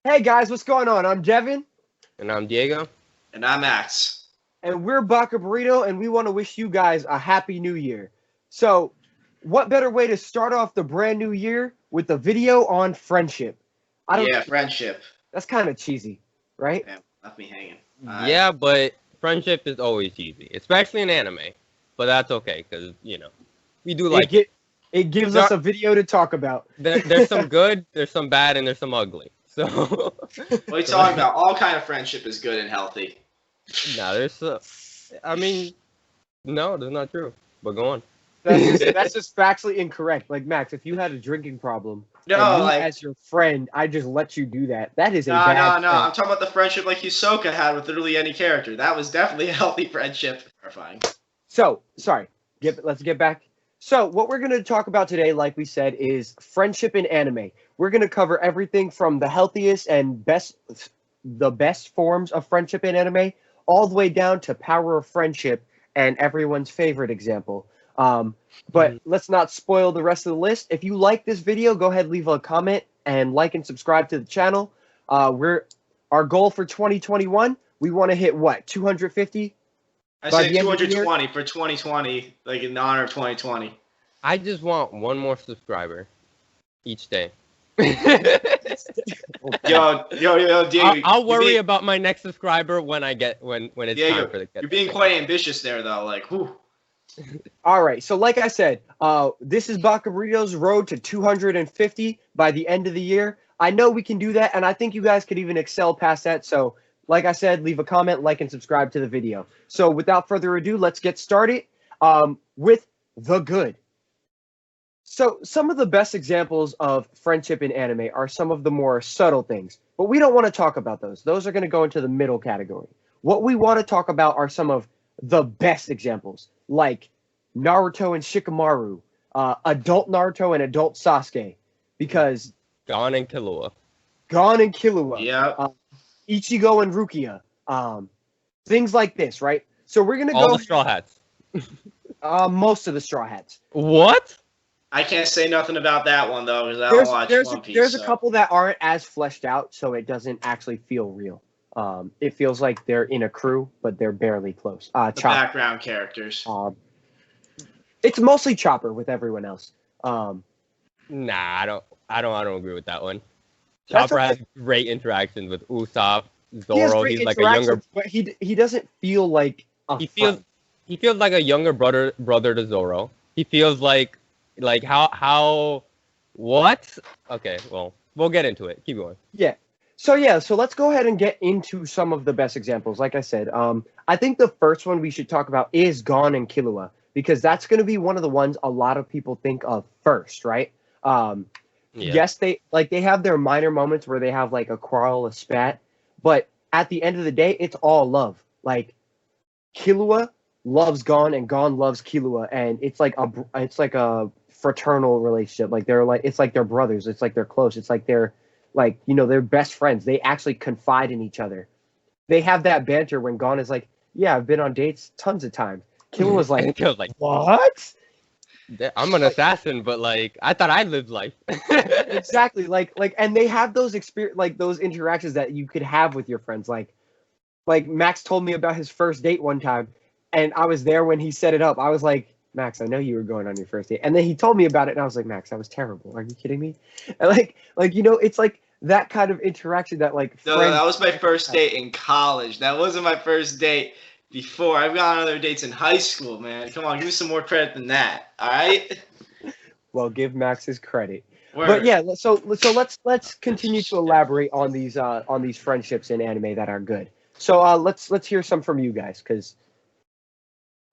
Hey guys, what's going on? I'm Devin, And I'm Diego. And I'm Max. and we're Baka Burrito, and we want to wish you guys a happy new year. So, what better way to start off the brand new year with a video on friendship? I don't. Yeah, friendship. That's kind of cheesy, right? Damn, left me hanging. Yeah, but friendship is always easy, especially in anime. But that's okay, because, we do like it. It gives us a video to talk about. There's some good, there's some bad, and there's some ugly. So, What are you talking about? All kind of friendship is good and healthy. no, no, that's not true. But go on. That's just factually incorrect. Like Max, if you had a drinking problem, No, and me like- as your friend, I just let you do that. That is a No, bad no. friend. I'm talking about the friendship like Hisoka had with literally any character. That was definitely a healthy friendship. Terrifying. So, sorry. Let's get back. So, what we're going to talk about today, like we said, is friendship in anime. We're going to cover everything from the healthiest and the best forms of friendship in anime, all the way down to power of friendship and everyone's favorite example. But let's not spoil the rest of the list. If you like this video, go ahead, leave a comment, and like and subscribe to the channel. Our goal for 2021, we want to hit what, 250? I By say the end of the year? 220 for 2020, like in honor of 2020. I just want one more subscriber each day. Yo, Diego. I'll worry about my next subscriber when it's Diego, time for the. you're being quite ambitious there, though. Like, whew. All right, so like I said, this is Baka Burrito's road to 250 by the end of the year. I know we can do that, and I think you guys could even excel past that. So, like I said, leave a comment, like, and subscribe to the video. So, without further ado, let's get started with the good. So, some of the best examples of friendship in anime are some of the more subtle things, but we don't want to talk about those. Those are going to go into the middle category. What we want to talk about are some of the best examples, like Naruto and Shikamaru, adult Naruto and adult Sasuke, because Gon and Killua. Gon and Killua, Yeah. Ichigo and Rukia, things like this, right? So we're gonna All go the Straw Hats. most of the Straw Hats. What? I can't say nothing about that one, though, because I don't watch One Piece. There's so. a couple that aren't as fleshed out, so it doesn't actually feel real. It feels like they're in a crew, but they're barely close. The Chopper. background characters. It's mostly Chopper with everyone else. Nah, I don't agree with that one. That's Chopper okay. has great interactions with Usopp, He has Zoro. great He's like a younger. interactions, but he doesn't feel like a He feels friend. he feels like a younger brother to Zoro. He feels like how what? Okay, well, we'll get into it. Keep going. So let's go ahead and get into some of the best examples. Like I said, I think the first one we should talk about is Gon and Killua, because that's going to be one of the ones a lot of people think of first, right? Yeah. Yes, they have their minor moments where they have like a quarrel, a spat, but at the end of the day, it's all love. Like Killua loves Gon and Gon loves Killua, and it's like a fraternal relationship. Like it's like they're brothers. It's like they're close. It's like they're they're best friends. They actually confide in each other. They have that banter when Gon is like, "Yeah, I've been on dates tons of times." Killua was like, Killua's like, "What?" I'm an assassin, but like I thought I lived life. Exactly. And they have those those interactions that you could have with your friends. Like Max told me about his first date one time, and I was there when he set it up. I was like, Max, I know you were going on your first date. And then he told me about it, and I was like, Max, that was terrible. Are you kidding me? And it's like that kind of interaction that No, friends that was my first date in college. That wasn't my first date before. I've gone on other dates in high school, man. Come on, give me some more credit than that. All right. Well, give Max his credit. Word. But yeah, so let's continue to elaborate on these friendships in anime that are good. So let's hear some from you guys, because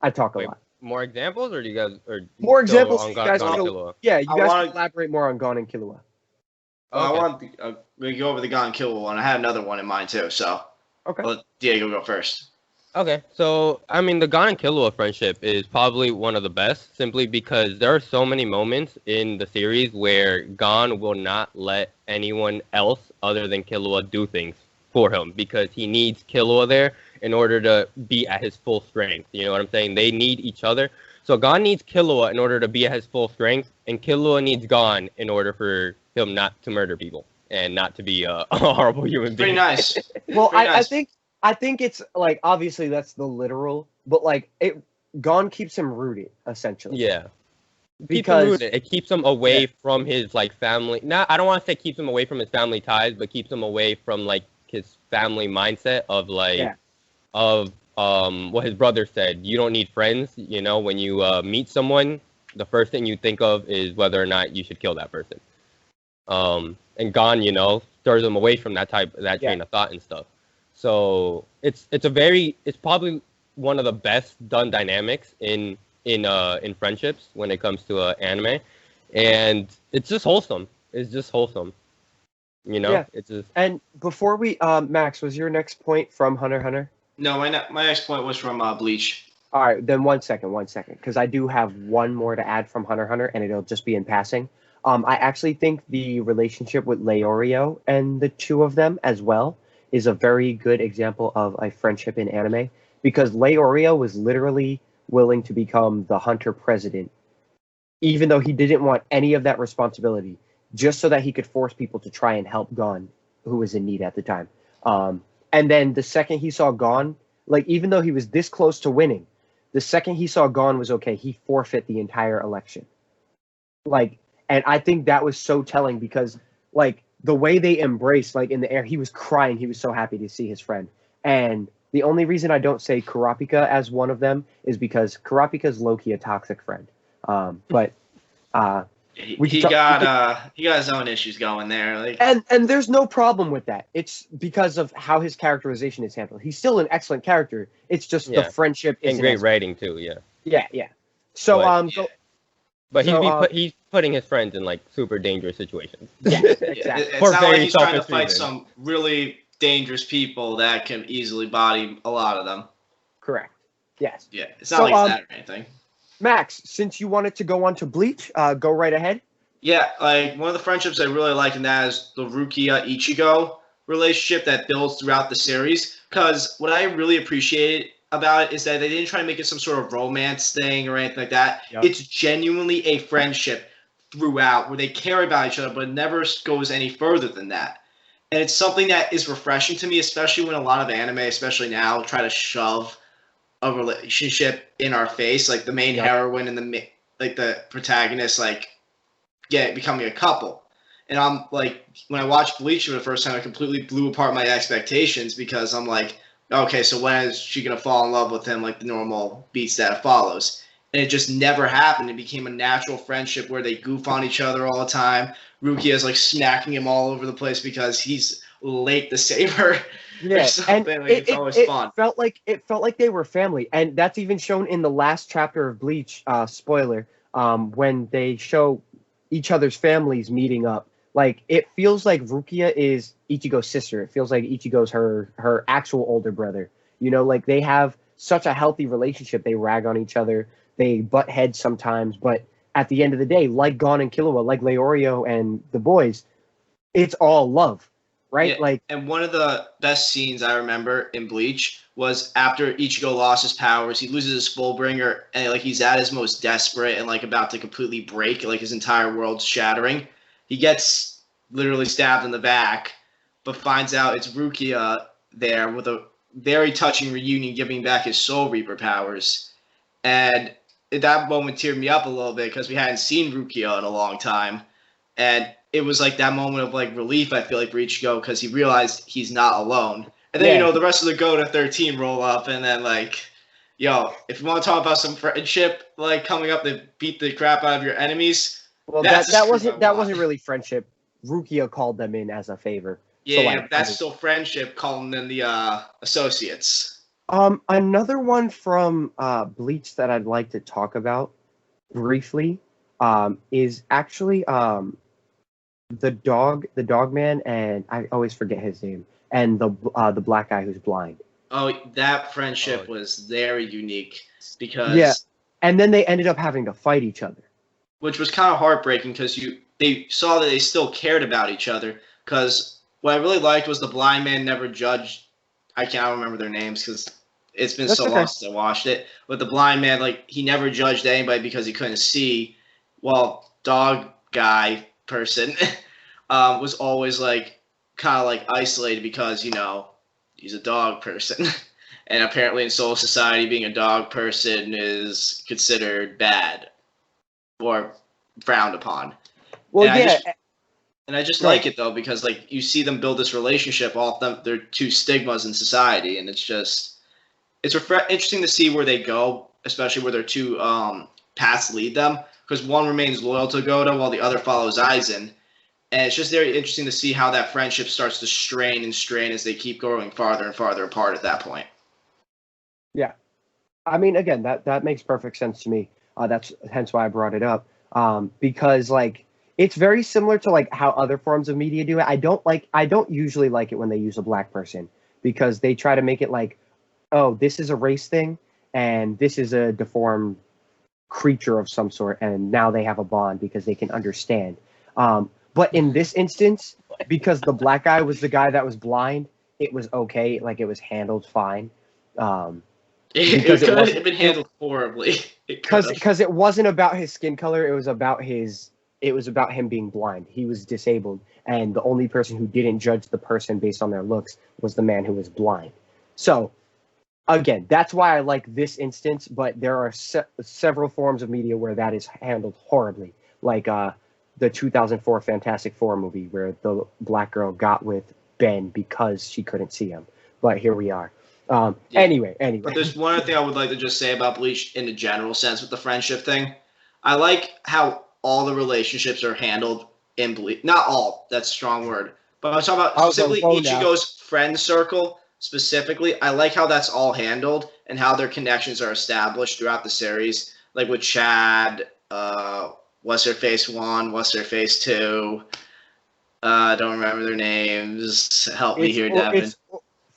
I talk a Wait, lot. more examples, or do you guys More still examples. on You Gon guys and wanna- Killua? Yeah, you I guys wanna- can elaborate more on Gon and Killua. I Okay. want we go over the Gon Kill one. I had another one in mind too. So Okay. I'll let Diego go first. Okay, so I mean, the Gon and Killua friendship is probably one of the best, simply because there are so many moments in the series where Gon will not let anyone else other than Killua do things for him, because he needs Killua there in order to be at his full strength. You know what I'm saying? They need each other. So Gon needs Killua in order to be at his full strength, and Killua needs Gon in order for him not to murder people. and not to be a horrible human Pretty being. nice. Well, Pretty nice. I think it's like obviously that's the literal, but like Gon keeps him rooted essentially. Yeah. Because It keeps him away from his like family. I don't want to say keeps him away from his family ties, but keeps him away from like his family mindset of like of what his brother said. You don't need friends. You know, when you meet someone, the first thing you think of is whether or not you should kill that person. And Gon, you know, stirs him away from that train of thought and stuff. So it's probably one of the best done dynamics in friendships when it comes to anime, and it's just wholesome. It's just wholesome, you know. It's just. And before we, Max, was your next point from Hunter x Hunter? No, my next point was from Bleach. All right, then one second, because I do have one more to add from Hunter x Hunter, and it'll just be in passing. I actually think the relationship with Leorio and the two of them as well is a very good example of a friendship in anime, because Leorio was literally willing to become the Hunter president, even though he didn't want any of that responsibility, just so that he could force people to try and help Gon, who was in need at the time. And then the second he saw Gon, like even though he was this close to winning, the second he saw Gon was okay, he forfeit the entire election. Like, and I think that was so telling because like the way they embraced, like in the air, he was crying. He was so happy to see his friend. And the only reason I don't say Kurapika as one of them is because Kurapika's low-key a toxic friend. But he got his own issues going there. Like, and there's no problem with that. It's because of how his characterization is handled. He's still an excellent character. It's just the friendship is and great writing too. Yeah. So but he's putting his friends in like super dangerous situations. Yeah, exactly. It's not like he's trying to fight some really dangerous people that can easily body a lot of them. Correct. Yes. Yeah, it's not like that or anything. Max, since you wanted to go on to Bleach, go right ahead. Yeah, like one of the friendships I really like in that is the Rukia Ichigo relationship that builds throughout the series. Because what I really appreciated about it is that they didn't try to make it some sort of romance thing or anything like that. Yep. It's genuinely a friendship throughout where they care about each other, but it never goes any further than that. And it's something that is refreshing to me, especially when a lot of anime, especially now, try to shove a relationship in our face, like the main heroine and the protagonist, becoming a couple. And I'm like, when I watched Bleach for the first time, I completely blew apart my expectations because I'm like, okay, so when is she gonna fall in love with him like the normal beats that follows? And it just never happened. It became a natural friendship where they goof on each other all the time. Rukia's like smacking him all over the place because he's late to save her. Yeah, and it's always fun. It felt like they were family, and that's even shown in the last chapter of Bleach. Spoiler: when they show each other's families meeting up, like it feels like Rukia is Ichigo's sister. It feels like Ichigo's her actual older brother. You know, like they have such a healthy relationship. They rag on each other. They butt heads sometimes, but at the end of the day, like Gon and Killua, like Leorio and the boys, it's all love, right? Yeah, and one of the best scenes I remember in Bleach was after Ichigo lost his powers. He loses his Fullbringer, and like he's at his most desperate and like about to completely break, like his entire world's shattering. He gets literally stabbed in the back, but finds out it's Rukia there with a very touching reunion, giving back his Soul Reaper powers, and that moment teared me up a little bit because we hadn't seen Rukia in a long time. And it was like that moment of like relief, I feel like, for Ichigo because he realized he's not alone. And then, the rest of the Go to 13 roll up and then like, if you want to talk about some friendship, like coming up to beat the crap out of your enemies. Well, that wasn't really friendship. Rukia called them in as a favor. Yeah, so, that's still friendship, calling them the associates. Another one from Bleach that I'd like to talk about briefly is actually the dog man, and I always forget his name, and the black guy who's blind. Oh, that friendship was very unique because and then they ended up having to fight each other, which was kind of heartbreaking because they saw that they still cared about each other. Because what I really liked was the blind man never judged. I can't remember their names because it's been so long since I watched it. But the blind man, like, he never judged anybody because he couldn't see. Well, dog guy person was always like kind of like isolated because he's a dog person, and apparently in Soul Society, being a dog person is considered bad or frowned upon. Well, And yeah. I just like it though because like you see them build this relationship off them. They're two stigmas in society, and it's interesting to see where they go, especially where their two paths lead them. Because one remains loyal to Goda while the other follows Aizen, and it's just very interesting to see how that friendship starts to strain and strain as they keep growing farther and farther apart at that point. Yeah, I mean, again, that makes perfect sense to me. That's hence why I brought it up. Because like it's very similar to like how other forms of media do it. I don't usually like it when they use a black person because they try to make it like, oh, this is a race thing and this is a deformed creature of some sort, and now they have a bond because they can understand. But in this instance, because the black guy was the guy that was blind, it was okay. Like it was handled fine. Because it could have been handled horribly. Because it wasn't about his skin color. It was about him being blind. He was disabled, and the only person who didn't judge the person based on their looks was the man who was blind. So, again, that's why I like this instance. But there are several forms of media where that is handled horribly, like the 2004 Fantastic Four movie where the black girl got with Ben because she couldn't see him. But here we are. Anyway. But there's one other thing I would like to just say about Bleach in a general sense with the friendship thing. I like how all the relationships are handled in Bleach. Not all, that's a strong word. But I'm talking about specifically Ichigo's friend circle. Specifically, I like how that's all handled and how their connections are established throughout the series. Like with Chad, What's Her Face 1, What's Her Face 2. I don't remember their names. Help me here, Devin.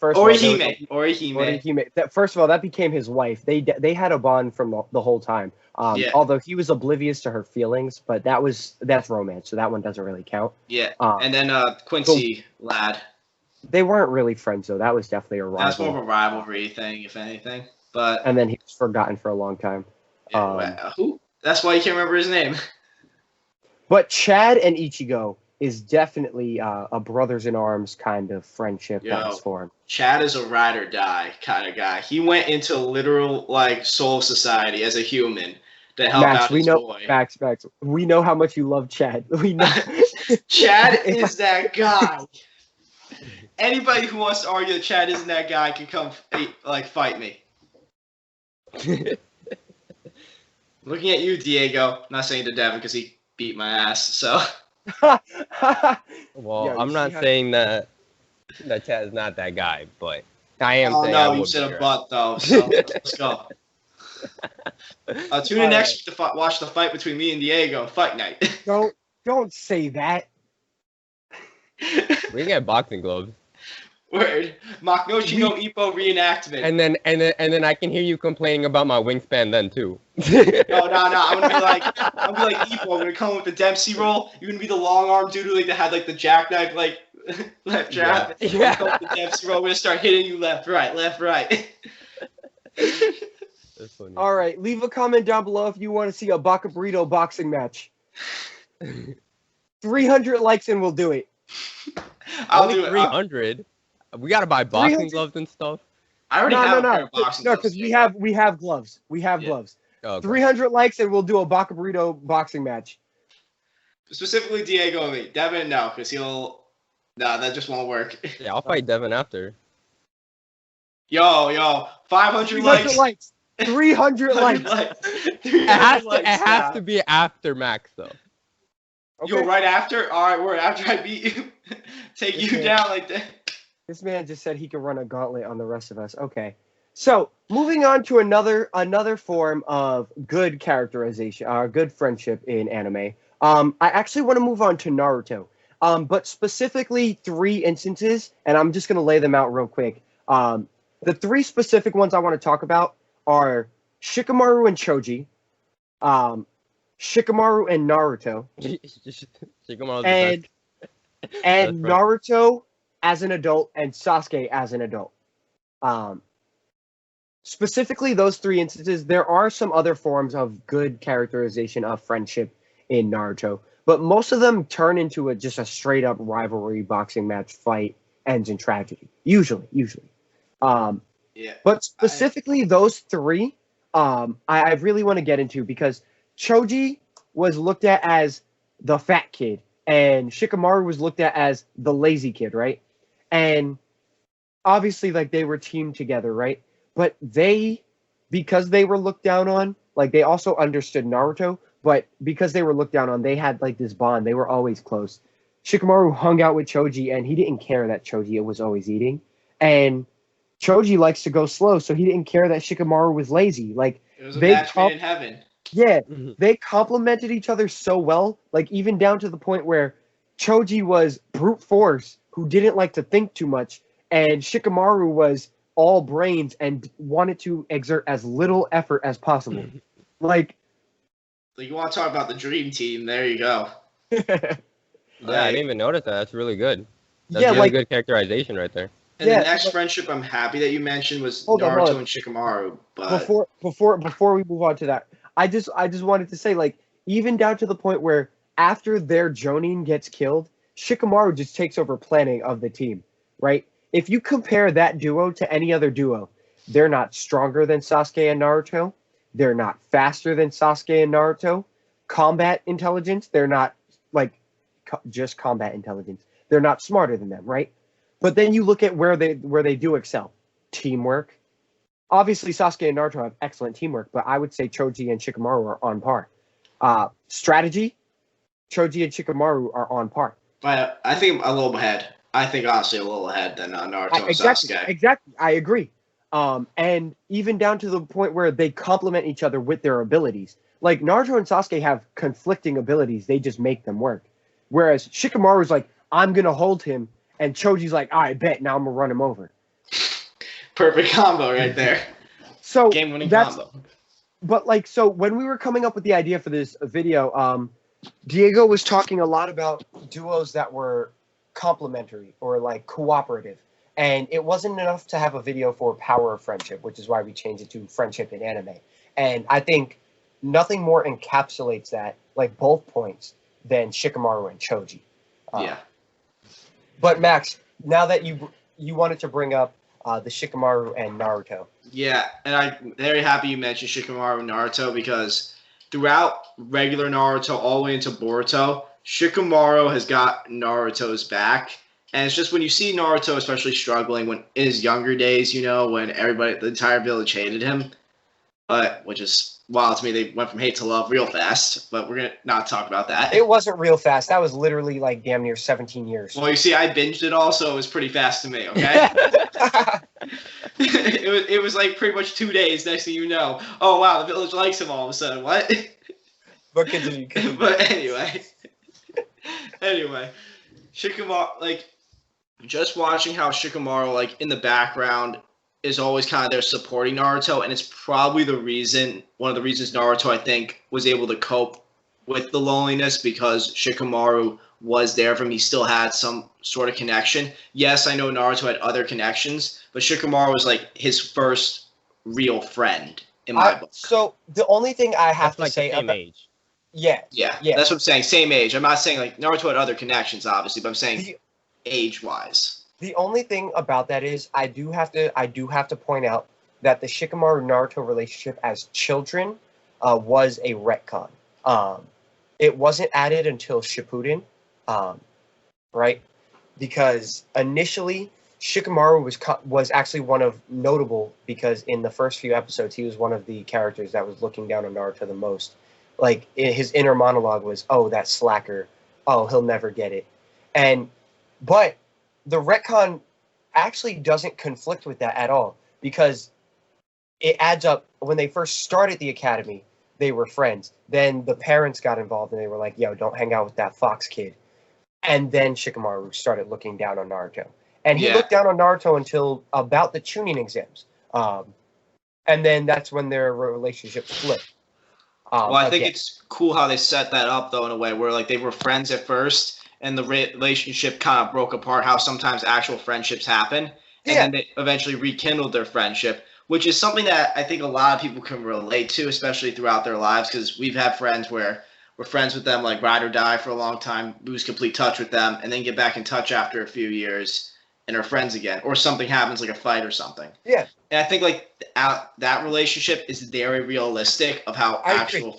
Orihime. First of all, that became his wife. They had a bond from the whole time. Although he was oblivious to her feelings, but that's romance, so that one doesn't really count. Yeah. And then Quincy Lad. They weren't really friends though. That was definitely a rivalry. That's more of a rivalry thing, if anything. And then he was forgotten for a long time. Yeah, who? That's why you can't remember his name. But Chad and Ichigo is definitely a brothers in arms kind of friendship that was formed. Chad is a ride or die kind of guy. He went into literal like Soul Society as a human to help out his boy. Max, we know how much you love Chad. We know. Chad is that guy. Anybody who wants to argue that Chad isn't that guy can come fight me. Looking at you, Diego. Not saying to Devin because he beat my ass. So. Well, yeah, I'm not saying that Chad is not that guy, but I am saying. Oh no, you said a butt though. So let's go. Tune in next week to watch the fight between me and Diego. Fight night. Don't say that. We can get boxing gloves. Word. Maknoshi no Ippo reenactment. And then I can hear you complaining about my wingspan then too. No. I'm gonna be like Ippo. I'm gonna come with the Dempsey roll. You're gonna be the long arm dude who that had the jackknife left jab. Yeah. Come with the Dempsey roll. We're gonna start hitting you left, right. That's funny. All right, leave a comment down below if you want to see a Baka Burrito boxing match. 300 likes and we'll do it. I'll do it. 300. We gotta buy boxing gloves and stuff. I already have a pair of boxing gloves. No, because we have gloves. We have gloves. Oh, okay. 300 likes and we'll do a Baka Burrito boxing match. Specifically Diego and me. Devin, no, because No, that just won't work. Yeah, I'll fight Devin after. Yo, 500 likes. 300 likes. It has to be after Max though. Okay. Yo, right after? All right, after I beat you, take you down like that. This man just said he could run a gauntlet on the rest of us. Okay. So, moving on to another form of good characterization, good friendship in anime. I actually want to move on to Naruto. But specifically 3 instances, and I'm just going to lay them out real quick. The 3 specific ones I want to talk about are Shikamaru and Choji, Shikamaru and Naruto, and Naruto as an adult and Sasuke as an adult. Specifically those 3 instances. There are some other forms of good characterization of friendship in Naruto, but most of them turn into just a straight up rivalry boxing match fight ends in tragedy. Usually. Yeah. But specifically those three, I really want to get into because Choji was looked at as the fat kid and Shikamaru was looked at as the lazy kid, right? And obviously, like, they were teamed together, right? But because they were looked down on, like, they also understood Naruto, but because they were looked down on, they had, like, this bond. They were always close. Shikamaru hung out with Choji, and he didn't care that Choji was always eating. And Choji likes to go slow, so he didn't care that Shikamaru was lazy. Like, it was a match made in heaven. Yeah, they complemented each other so well, like, even down to the point where Choji was brute force, who didn't like to think too much, and Shikamaru was all brains and wanted to exert as little effort as possible. Like you want to talk about the dream team? There you go. Yeah, I didn't even notice that. That's really good. That's Yeah, really like- good characterization right there. And Yeah, the next but- friendship I'm happy that you mentioned was Hold on. Naruto and Shikamaru. But Before we move on to that, I just wanted to say, like, even down to the point where after their Jonin gets killed, Shikamaru just takes over planning of the team, right? If you compare that duo to any other duo, they're not stronger than Sasuke and Naruto. They're not faster than Sasuke and Naruto. Combat intelligence, they're not like just combat intelligence. They're not smarter than them, right? But then you look at where they do excel. Teamwork. Obviously, Sasuke and Naruto have excellent teamwork, but I would say Choji and Shikamaru are on par. Strategy, Choji and Shikamaru are on par. But I think a little ahead. I think honestly a little ahead than Naruto and Sasuke. Exactly. I agree. And even down to the point where they complement each other with their abilities. Like, Naruto and Sasuke have conflicting abilities. They just make them work. Whereas Shikamaru's like, I'm going to hold him. And Choji's like, I bet, now I'm going to run him over. Perfect combo right there. So Game-winning combo. But, like, so when we were coming up with the idea for this video, Diego was talking a lot about duos that were complementary or, like, cooperative. And it wasn't enough to have a video for Power of Friendship, which is why we changed it to Friendship in Anime. And I think nothing more encapsulates that, like, both points, than Shikamaru and Choji. Yeah. But Max, now that you wanted to bring up the Shikamaru and Naruto. Yeah, and I'm very happy you mentioned Shikamaru and Naruto because throughout regular Naruto all the way into Boruto, Shikamaru has got Naruto's back. And it's just when you see Naruto especially struggling when in his younger days, you know, when the entire village hated him, which is wild to me. They went from hate to love real fast, but we're going to not talk about that. It wasn't real fast. That was literally like damn near 17 years. Well, you see, I binged it all, so it was pretty fast to me, okay? it was like pretty much 2 days. Next thing you know, oh, wow, the village likes him all of a sudden. What? But continue. But anyway, Shikamaru, like, just watching how Shikamaru, like, in the background is always kind of there supporting Naruto, and it's probably one of the reasons Naruto, I think, was able to cope with the loneliness because Shikamaru was there for him. He still had some sort of connection. Yes, I know Naruto had other connections, but Shikamaru was, like, his first real friend in my book. So the only thing I have to like say the same about age. Yeah, that's what I'm saying. Same age. I'm not saying, like, Naruto had other connections, obviously, but I'm saying age-wise. The only thing about that is I do have to point out that the Shikamaru Naruto relationship as children was a retcon. It wasn't added until Shippuden, right? Because initially Shikamaru was actually one of notable because in the first few episodes he was one of the characters that was looking down on Naruto the most. Like his inner monologue was, "Oh, that slacker. Oh, he'll never get it." But the retcon actually doesn't conflict with that at all because it adds up. When they first started the academy, they were friends. Then the parents got involved and they were like, yo, don't hang out with that Fox kid. And then Shikamaru started looking down on Naruto. And he looked down on Naruto until about the Chunin exams. And then that's when their relationship flipped. Well, I think it's cool how they set that up, though, in a way where, like, they were friends at first, and the relationship kind of broke apart, how sometimes actual friendships happen. And then they eventually rekindled their friendship, which is something that I think a lot of people can relate to, especially throughout their lives, because we've had friends where were friends with them, like ride or die for a long time, lose complete touch with them, and then get back in touch after a few years and are friends again, or something happens like a fight or something. Yeah. And I think like that relationship is very realistic of how actual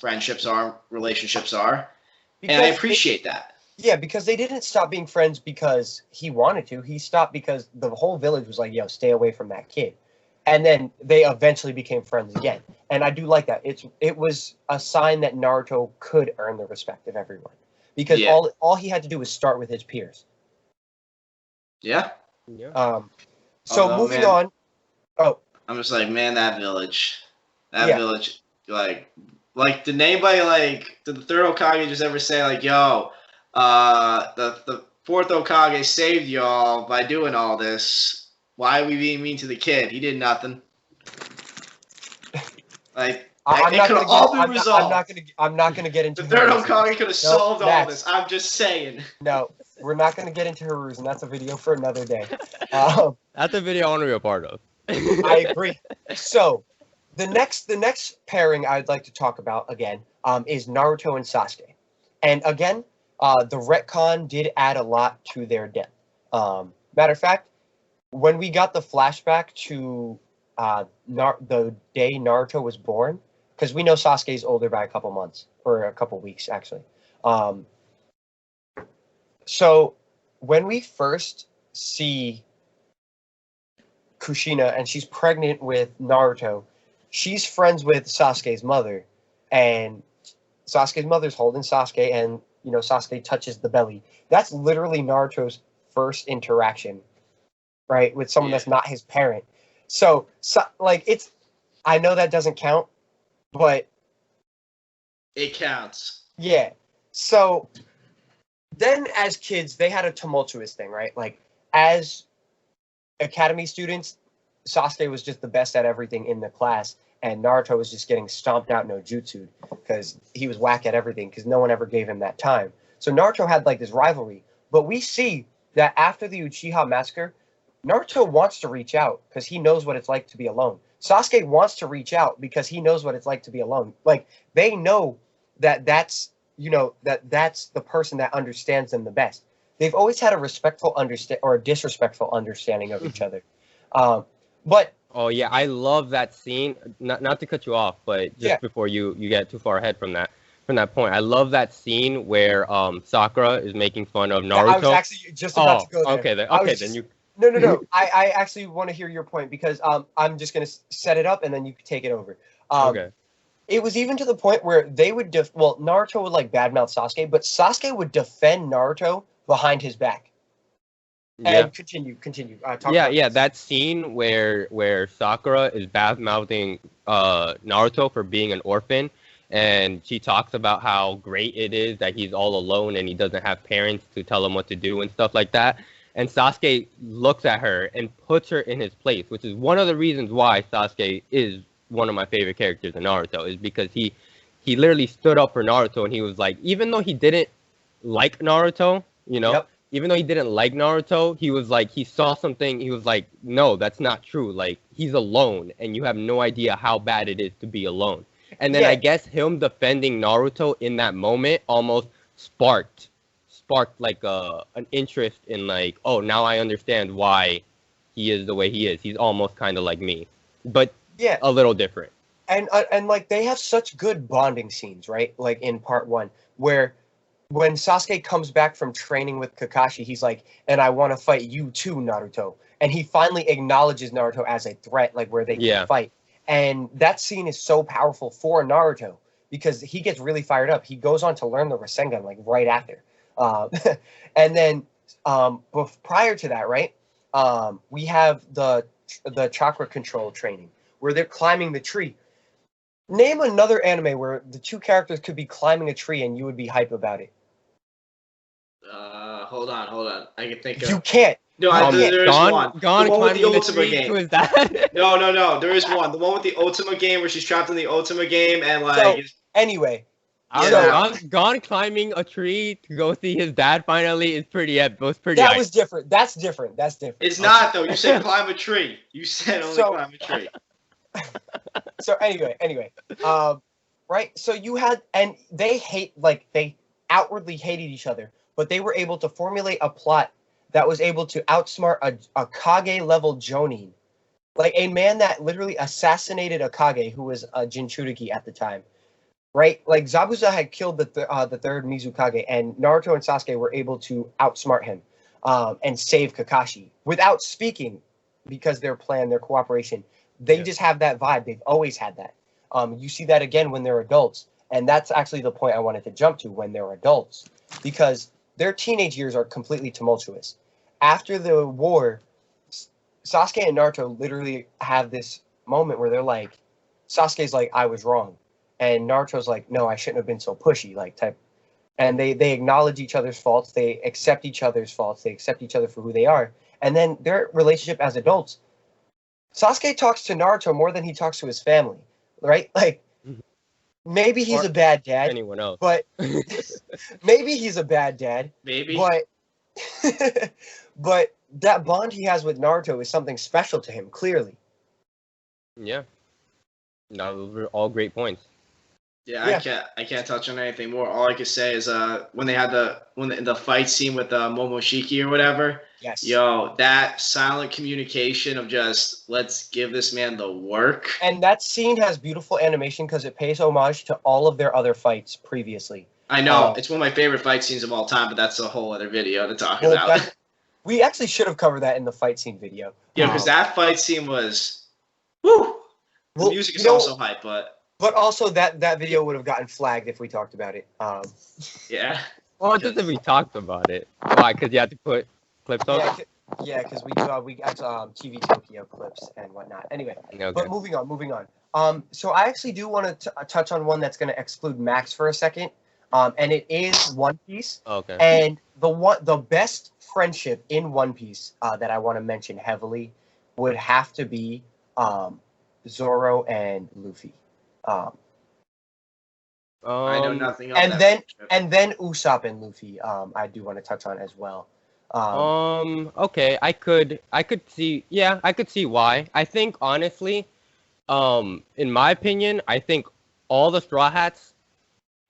relationships are, and I appreciate that. Yeah, because they didn't stop being friends because he wanted to. He stopped because the whole village was like, "Yo, stay away from that kid," and then they eventually became friends again. And I do like that. It was a sign that Naruto could earn the respect of everyone because all he had to do was start with his peers. Yeah. Yeah. So moving on. Oh, I'm just like, man, that village, like, did anybody did the third Hokage just ever say like, yo, the fourth Hokage saved y'all by doing all this? Why are we being mean to the kid? He did nothing. Like, it could all be resolved. I'm not gonna get into the third Hokage could have solved all this. I'm just saying. No, we're not gonna get into Haru's, and that's a video for another day. That's a video I want to be a part of. I agree. So, the next pairing I'd like to talk about again is Naruto and Sasuke, and again, the retcon did add a lot to their depth. Matter of fact, when we got the flashback to the day Naruto was born, because we know Sasuke's older by a couple months or a couple weeks actually. So when we first see Kushina and she's pregnant with Naruto, she's friends with Sasuke's mother, and Sasuke's mother's holding Sasuke, and Sasuke touches the belly. That's literally Naruto's first interaction, right, with someone that's not his parent. So it's, I know that doesn't count, but it counts. Yeah. So then as kids, they had a tumultuous thing, right? Like, as academy students, Sasuke was just the best at everything in the class, and Naruto was just getting stomped out no jutsu because he was whack at everything because no one ever gave him that time. So Naruto had this rivalry, but we see that after the Uchiha massacre, Naruto wants to reach out because he knows what it's like to be alone. Sasuke wants to reach out because he knows what it's like to be alone. Like, they know that's the person that understands them the best. They've always had a respectful or a disrespectful understanding of each other. But oh yeah, I love that scene. Not to cut you off, but just before you get too far ahead from that point, I love that scene where Sakura is making fun of Naruto. I was actually just about to go there. Okay, then you. No. I actually want to hear your point because I'm just going to set it up and then you can take it over. Okay. It was even to the point where they would Naruto would badmouth Sasuke, but Sasuke would defend Naruto behind his back. And continue. That scene where Sakura is badmouthing Naruto for being an orphan, and she talks about how great it is that he's all alone and he doesn't have parents to tell him what to do and stuff like that. And Sasuke looks at her and puts her in his place, which is one of the reasons why Sasuke is one of my favorite characters in Naruto, is because he literally stood up for Naruto, and he was like, even though he didn't like Naruto, even though he didn't like Naruto, he was like, he saw something, he was like, no, that's not true. Like, he's alone, and you have no idea how bad it is to be alone. And then I guess him defending Naruto in that moment almost sparked an interest in oh, now I understand why he is the way he is. He's almost kind of like me, but a little different. And they have such good bonding scenes, right? Like in part 1, where when Sasuke comes back from training with Kakashi, he's like, and I want to fight you too, Naruto. And he finally acknowledges Naruto as a threat, where they can fight. And that scene is so powerful for Naruto because he gets really fired up. He goes on to learn the Rasengan right after. And then prior to that, right, we have the chakra control training where they're climbing the tree. Name another anime where the two characters could be climbing a tree and you would be hype about it. Hold on. I can think of... You can't. No, there is one. The one with the Ultima game. Who is that? No. There is one. The one with the Ultima game where she's trapped in the Ultima game and anyway. I don't know. Gon climbing a tree to go see his dad finally is pretty epic. It was pretty That was different. That's different. It's not, though. You said climb a tree. You said only climb a tree. So anyway. right? So you had, and they they outwardly hated each other, but they were able to formulate a plot that was able to outsmart a Kage level Jonin, like a man that literally assassinated a Kage who was a Jinchuriki at the time, right? Like Zabuza had killed the third Mizukage, and Naruto and Sasuke were able to outsmart him, and save Kakashi without speaking, because their plan, their cooperation, they just have that vibe. They've always had that. You see that again when they're adults, and that's actually the point I wanted to jump to, when they're adults, because their teenage years are completely tumultuous. After the war, Sasuke and Naruto literally have this moment where they're like, Sasuke's like, I was wrong. And Naruto's like, no, I shouldn't have been so pushy, like type. And they acknowledge each other's faults. They accept each other's faults. They accept each other for who they are. And then their relationship as adults, Sasuke talks to Naruto more than he talks to his family, right? Like, maybe he's a bad dad. Anyone else. But maybe he's a bad dad. Maybe. But but that bond he has with Naruto is something special to him, clearly. Yeah. No, those were all great points. Yeah, I can't touch on anything more. All I can say is when they had the fight scene with Momoshiki or whatever. Yes. Yo, that silent communication of just, let's give this man the work. And that scene has beautiful animation because it pays homage to all of their other fights previously. I know, it's one of my favorite fight scenes of all time, but that's a whole other video to talk about. We actually should have covered that in the fight scene video. Yeah, because that fight scene was, woo! The music is also hype, but also that video would have gotten flagged if we talked about it. Yeah. Well, just if we talked about it. Why? Because you had to put clips on? Yeah, because we got TV Tokyo clips and whatnot. Anyway, Okay. but moving on. So I actually do want to touch on one that's going to exclude Max for a second. And it is One Piece. Okay. And the best friendship in One Piece that I want to mention heavily would have to be Zoro and Luffy. I know nothing else. And then Usopp and Luffy. I do want to touch on as well. Okay, I could see, yeah, I could see why. I think honestly, in my opinion, I think all the Straw Hats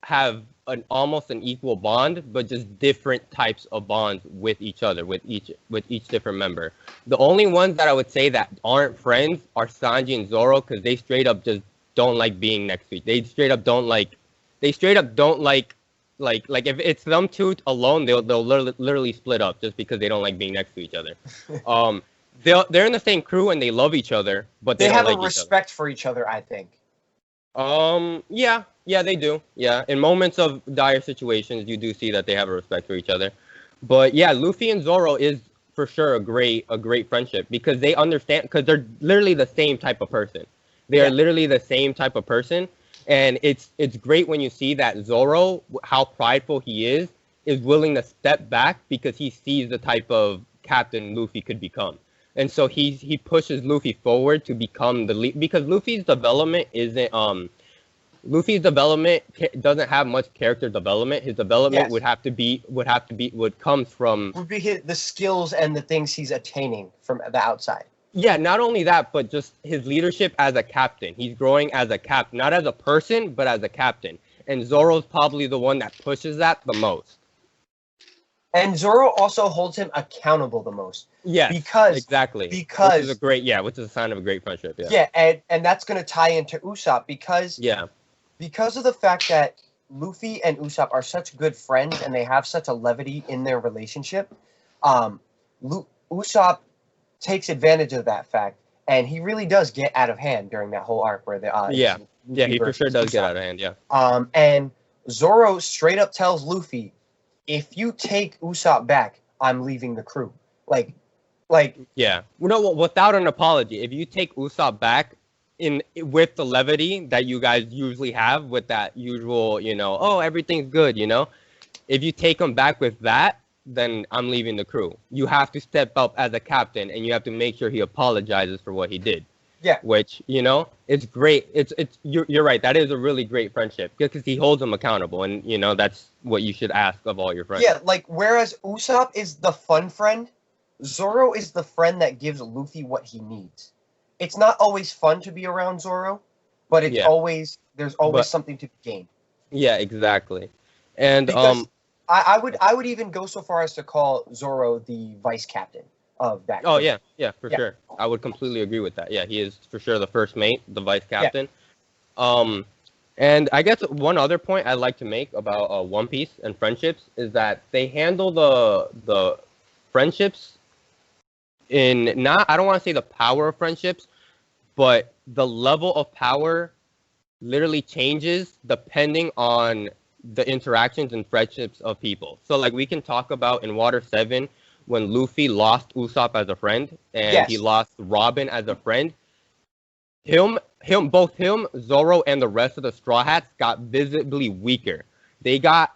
have almost an equal bond, but just different types of bonds with each other, with each different member. The only ones that I would say that aren't friends are Sanji and Zoro, because they straight up just don't like being next to each. They straight up don't like if it's them two alone, they'll literally split up just because they don't like being next to each other. They're in the same crew and they love each other, but they don't have like a respect for each other, I think. Yeah, they do. Yeah, in moments of dire situations, you do see that they have a respect for each other. But yeah, Luffy and Zoro is for sure a great friendship, because they understand, because they're literally the same type of person. They are literally the same type of person, and it's great when you see that Zoro, how prideful he is willing to step back because he sees the type of captain Luffy could become. And so he pushes Luffy forward to become the lead, because Luffy's development doesn't have much character development. His development would come from the skills and the things he's attaining from the outside. Yeah, not only that, but just his leadership as a captain. He's growing as a captain, not as a person, but as a captain. And Zoro's probably the one that pushes that the most. And Zoro also holds him accountable the most. Yeah, exactly. Because which is a sign of a great friendship. Yeah. Yeah, and that's going to tie into Usopp because of the fact that Luffy and Usopp are such good friends and they have such a levity in their relationship. Usopp takes advantage of that fact, and he really does get out of hand during that whole arc where he for sure does get out of hand. Yeah. And Zoro straight up tells Luffy, if you take Usopp back, I'm leaving the crew. Yeah. No, without an apology. If you take Usopp back with the levity that you guys usually have, with that usual, oh, everything's good, if you take him back with that, then I'm leaving the crew. You have to step up as a captain, and you have to make sure he apologizes for what he did. Yeah. Which, it's great. You're right. That is a really great friendship because he holds him accountable, and that's what you should ask of all your friends. Yeah, whereas Usopp is the fun friend, Zoro is the friend that gives Luffy what he needs. It's not always fun to be around Zoro, but it's Yeah. always there's always But something to be gained. yeah, exactly. And Because I would even go so far as to call Zoro the vice captain of that oh crew. yeah, for Yeah. sure. I would completely agree with that. Yeah, he is for sure the first mate, the vice Yeah. captain. Um, and I guess one other point I'd like to make about One Piece and friendships is that they handle the friendships in not, I don't want to say the power of friendships, but the level of power literally changes depending on the interactions and friendships of people. So like we can talk about in Water 7 when Luffy lost Usopp as a friend and he Yes. lost Robin as a friend. Both him, Zoro, and the rest of the Straw Hats got visibly weaker. They got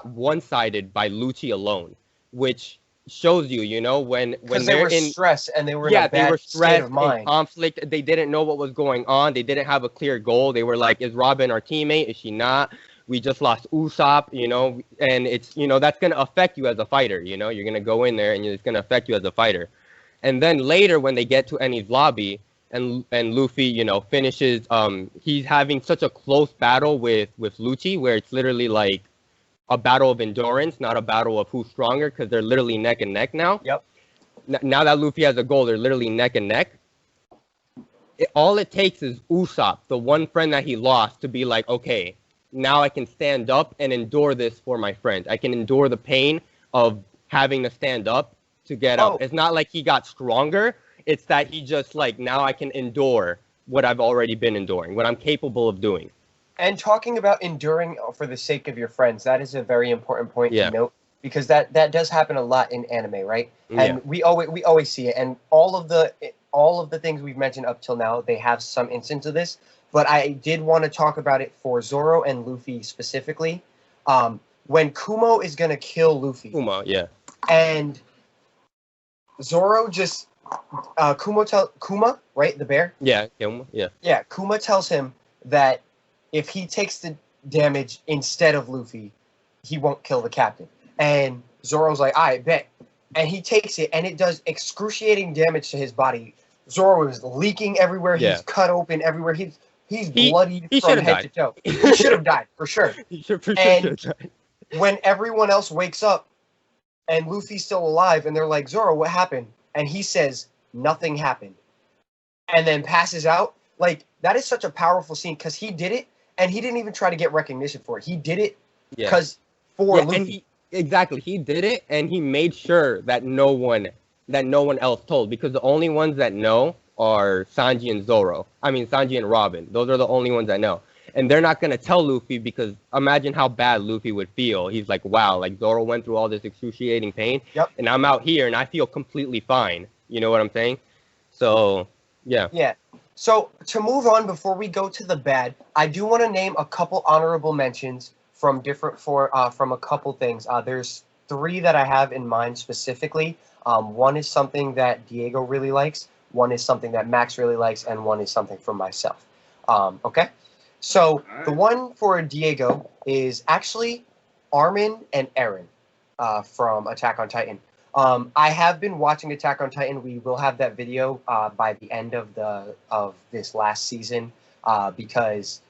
one-sided by Lucci alone, which shows you, when Because they they're were in stressed and they were in yeah, a they were bad state of stressed in mind. conflict. They didn't know what was going on. They didn't have a clear goal. They were like, is Robin our teammate? Is she not? We just lost Usopp, and it's, that's going to affect you as a fighter. You're going to go in there and it's going to affect you as a fighter. And then later when they get to Enies lobby and Luffy, finishes, he's having such a close battle with Lucci where it's literally like a battle of endurance, not a battle of who's stronger because they're literally neck and neck now. Yep. Now that Luffy has a goal, they're literally neck and neck. All it takes is Usopp, the one friend that he lost, to be like, okay, now I can stand up and endure this for my friend. I can endure the pain of having to stand up to get up. It's not like he got stronger. It's that he just like, now I can endure what I've already been enduring, what I'm capable of doing. And talking about enduring for the sake of your friends, that is a very important point Yeah. to note because that does happen a lot in anime, right? Yeah. And we always see it. And all of the things we've mentioned up till now, they have some instance of this. But I did want to talk about it for Zoro and Luffy specifically. When Kumo is gonna kill Luffy, Yeah. and Zoro just Kuma, right, the bear? Yeah. Yeah. Yeah, Kuma tells him that if he takes the damage instead of Luffy, he won't kill the captain. And Zoro's like, I bet. And he takes it, and it does excruciating damage to his body. Zoro is leaking everywhere. Yeah. He's cut open everywhere. He's He bloodied from should've head died. to toe. He should have died, for sure. He should for And- sure die. When everyone else wakes up and Luffy's still alive, and they're like, Zoro, what happened? And he says, nothing happened. And then passes out. Like, that is such a powerful scene because he did it, and he didn't even try to get recognition for it. He did it Yeah. because for Yeah, Luffy. and he did it, and he made sure that no one else told, because the only ones that know are Sanji and Zoro. I mean, Sanji and Robin. Those are the only ones that know, and they're not gonna tell Luffy because imagine how bad Luffy would feel. He's like, wow, like Zoro went through all this excruciating pain, Yep. and I'm out here and I feel completely fine. You know what I'm saying? So yeah. Yeah. So to move on before we go to the bad, I do want to name a couple honorable mentions from a couple things. There's 3 that I have in mind specifically. One is something that Diego really likes, one is something that Max really likes, and one is something for myself. Okay? So the one for Diego is actually Armin and Eren from Attack on Titan. I have been watching Attack on Titan. We will have that video by the end of this last season because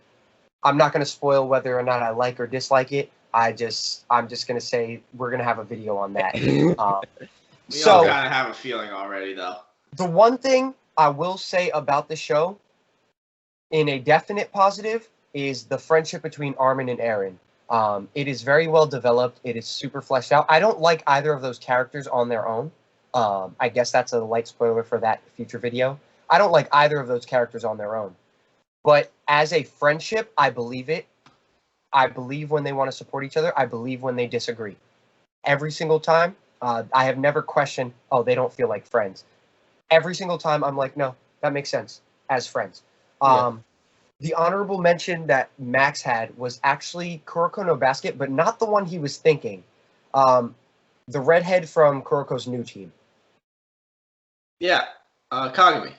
I'm not going to spoil whether or not I like or dislike it. I'm just going to say we're going to have a video on that. We all kind of have a feeling already, though. The one thing I will say about the show, in a definite positive, is the friendship between Armin and Eren. It is very well developed. It is super fleshed out. I don't like either of those characters on their own. I guess that's a light spoiler for that future video. I don't like either of those characters on their own. But as a friendship, I believe it. I believe when they want to support each other. I believe when they disagree. Every single time, I have never questioned, oh, they don't feel like friends. Every single time, I'm like, no, that makes sense as friends. Yeah. The honorable mention that Max had was actually Kuroko no Basket, but not the one he was thinking. The redhead from Kuroko's new team. Yeah, Kagami.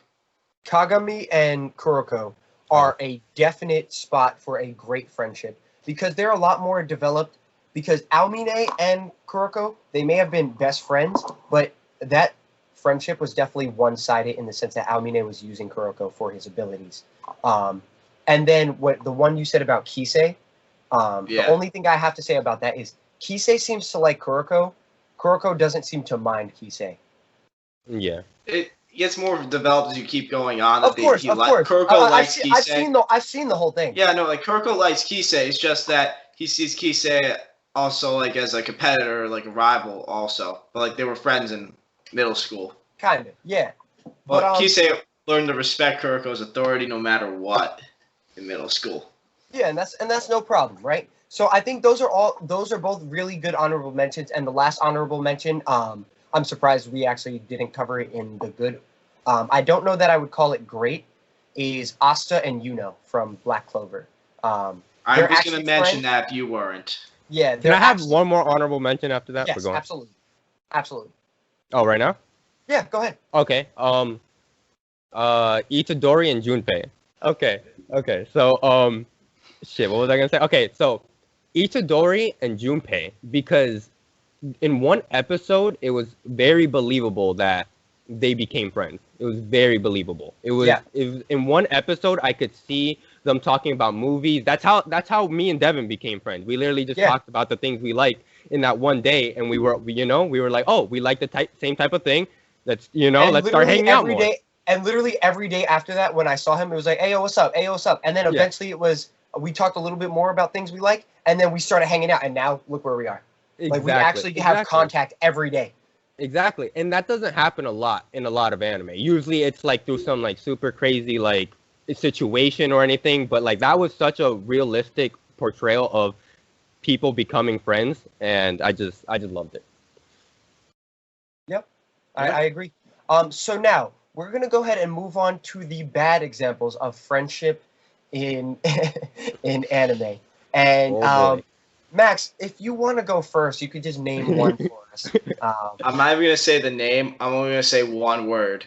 Kagami and Kuroko are a definite spot for a great friendship because they're a lot more developed. Because Aomine and Kuroko, they may have been best friends, but that friendship was definitely one-sided in the sense that Aomine was using Kuroko for his abilities. And then the one you said about Kisei, the only thing I have to say about that is Kisei seems to like Kuroko. Kuroko doesn't seem to mind Kisei. Yeah. It gets more developed as you keep going on. Of course. Kuroko likes Kisei. I've seen the whole thing. Yeah, no, like Kuroko likes Kisei. It's just that he sees Kisei also like as a competitor, like a rival, also. But like they were friends in middle school. Kind of, yeah. But Kisei learned to respect Kuroko's authority no matter what in middle school. Yeah, and that's no problem, right? So I think those are both really good honorable mentions. And the last honorable mention, I'm surprised we actually didn't cover it in the good. I don't know that I would call it great. Is Asta and Yuno from Black Clover? I was going to mention that if you weren't. Yeah. Can I have one more honorable mention after that? Yes, absolutely. Oh, right now? Yeah, go ahead. Okay. Itadori and Junpei. Okay. So, shit, what was I gonna say? Okay, so Itadori and Junpei, because in one episode it was very believable that they became friends. It was very believable. It was in one episode I could see them talking about movies. That's how me and Devin became friends. We literally just talked about the things we liked in that one day, and we were like, oh, we like the same type of thing. Let's start hanging out more. And literally every day after that, when I saw him, it was like, hey, yo, what's up? Hey, yo, what's up? And then eventually we talked a little bit more about things we like, and then we started hanging out, and now look where we are. Exactly. Like, we actually have contact every day. Exactly. And that doesn't happen a lot in a lot of anime. Usually it's like through some like super crazy like situation or anything, but like that was such a realistic portrayal of people becoming friends, and I just loved it. Yep. I agree. So now we're gonna go ahead and move on to the bad examples of friendship in in anime. And Max, if you want to go first, you could just name one for us. I'm not even gonna say the name. I'm only gonna say one word,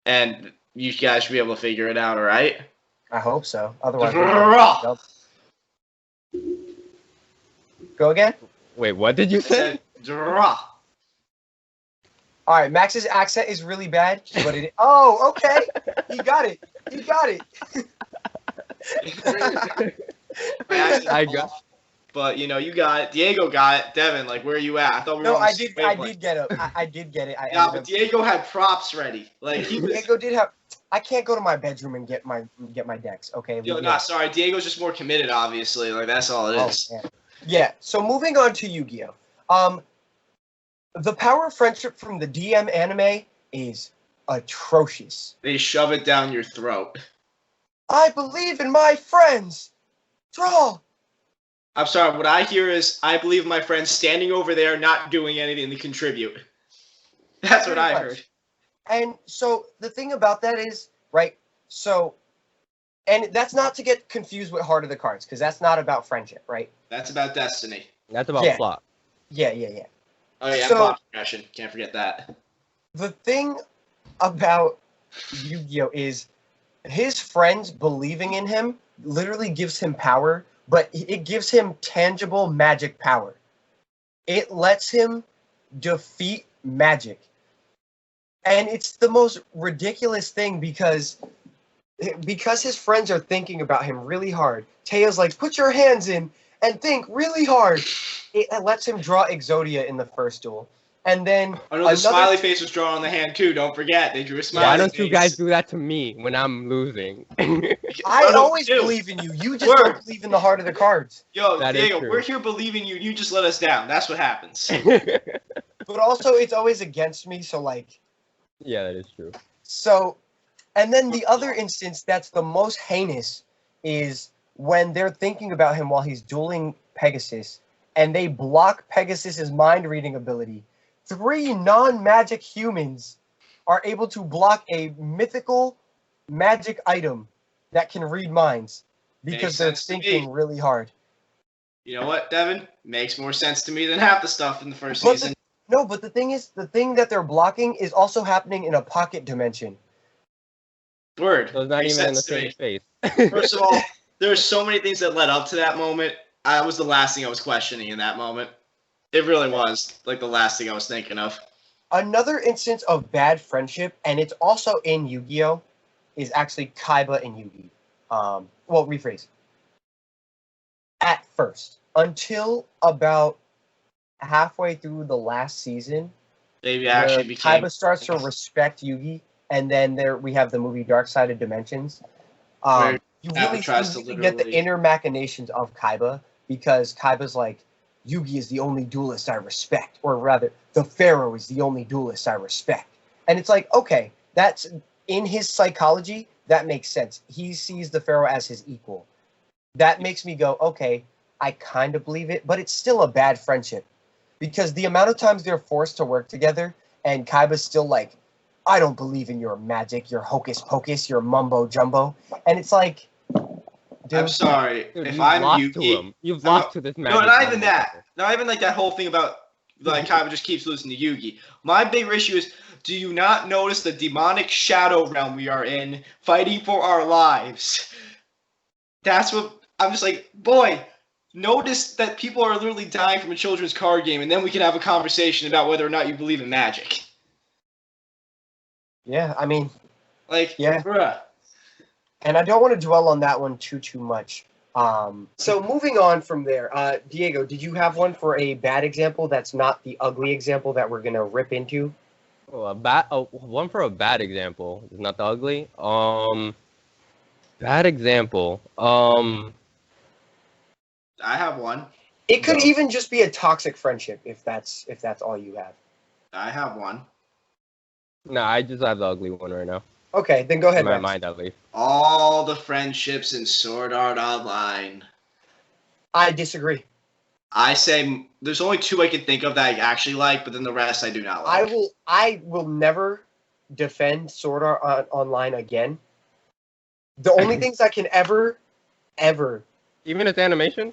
and you guys should be able to figure it out. All right? I hope so. Otherwise, go again. Wait, what did you say? Draw. All right, Max's accent is really bad, but it. Oh, okay. He got it. I got. But you got it. Diego got it. Devin, like, where are you at? I thought we were. No, I did get it. I did get it. Yeah, but Diego had props ready. Like Diego did have. I can't go to my bedroom and get my decks. Okay. Sorry. Diego's just more committed, obviously. Like that's all it is. Yeah. So moving on to Yu-Gi-Oh. The power of friendship from the DM anime is atrocious. They shove it down your throat. I believe in my friends. Draw. I'm sorry, what I hear is, I believe my friends standing over there not doing anything to contribute. That's what I heard. And so the thing about that is, right, so, and that's not to get confused with Heart of the Cards, because that's not about friendship, right? That's about destiny. That's about plot. Yeah. Oh yeah, plot progression. Can't forget that. The thing about Yu-Gi-Oh! Is his friends believing in him literally gives him power, but it gives him tangible magic power. It lets him defeat magic. And it's the most ridiculous thing because his friends are thinking about him really hard. Teo's like, put your hands in and think really hard. It lets him draw Exodia in the first duel. And then the smiley face was drawn on the hand too. Don't forget, they drew a smiley face. Why don't you guys do that to me when I'm losing? I always believe in you. You just don't believe in the Heart of the Cards. Yo, Diego, we're here believing you. You just let us down. That's what happens. But also, it's always against me. So like. Yeah, that is true. So, and then the other instance that's the most heinous is when they're thinking about him while he's dueling Pegasus, and they block Pegasus's mind reading ability. 3 non-magic humans are able to block a mythical magic item that can read minds because they're thinking really hard. You know what, Devin? Makes more sense to me than half the stuff in the first season. But the thing is, the thing that they're blocking is also happening in a pocket dimension. Word. So it's not even in the same space. First of all, there's so many things that led up to that moment. That was the last thing I was questioning in that moment. It really was like the last thing I was thinking of. Another instance of bad friendship, and it's also in Yu-Gi-Oh, is actually Kaiba and Yugi. Rephrase. At first, until about halfway through the last season, They where actually became. Kaiba starts to respect Yugi, and then we have the movie Dark Side of Dimensions. Where You Kaiba really, tries to get the literally- inner machinations of Kaiba, because Kaiba's like, Yugi is the only duelist I respect, or rather, the Pharaoh is the only duelist I respect. And it's like, okay, that's in his psychology, that makes sense. He sees the Pharaoh as his equal. That makes me go, okay, I kind of believe it, but it's still a bad friendship. Because the amount of times they're forced to work together, and Kaiba's still like, I don't believe in your magic, your hocus pocus, your mumbo jumbo. And it's like, dude, I'm sorry. Dude, If you've I'm lost to Yugi, him. You've lost to this magic. no, not even mumbo that. jumbo. Not even like that whole thing about like Kaiba just keeps losing to Yugi. My bigger issue is, do you not notice the demonic shadow realm we are in, fighting for our lives? That's what I'm just like, boy. Notice that people are literally dying from a children's card game, and then we can have a conversation about whether or not you believe in magic. yeah, I mean, Like, Yeah. bruh. and I don't want to dwell on that one too much. So moving on from there, Diego, did you have one for a bad example that's not the ugly example that we're gonna rip into? One for a bad example. It's not the ugly. Bad example. I have one. It could No. even just be a toxic friendship if that's all you have. I have one. No, I just have the ugly one right now. Okay, then go ahead, In my Max. mind, at least. All the friendships in Sword Art Online. I disagree. I say there's only two I can think of that I actually like, but then the rest I do not like. I will never defend Sword Art Online again. The only things I can ever Even its animation?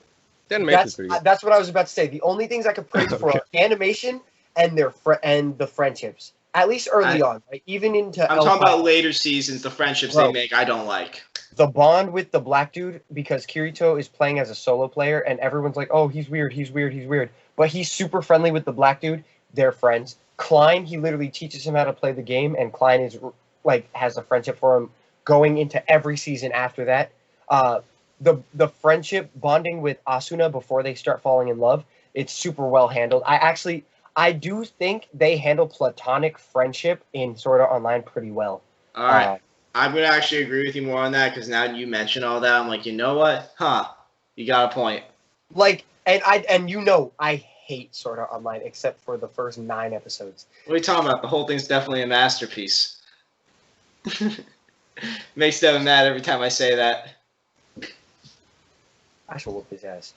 Its animation's pretty good. that's what I was about to say. The only things I could praise for Okay. are animation and and the friendships. At least early on, right? Even into I'm L5. talking about later seasons, the friendships Bro. they make, I don't like. The bond with the black dude, because Kirito is playing as a solo player, and everyone's like, oh, he's weird. But he's super friendly with the black dude. They're friends. Klein, he literally teaches him how to play the game, and Klein is like has a friendship for him going into every season after that. The friendship bonding with Asuna before they start falling in love, it's super well handled. I do think they handle platonic friendship in Sword Art Online pretty well. All right. I'm going to actually agree with you more on that because now you mention all that, I'm like, you know what? Huh. You got a point. Like, and you know, I hate Sword Art Online except for the first 9 episodes. What are you talking about? The whole thing's definitely a masterpiece. Makes Devin mad every time I say that. I should whoop his ass.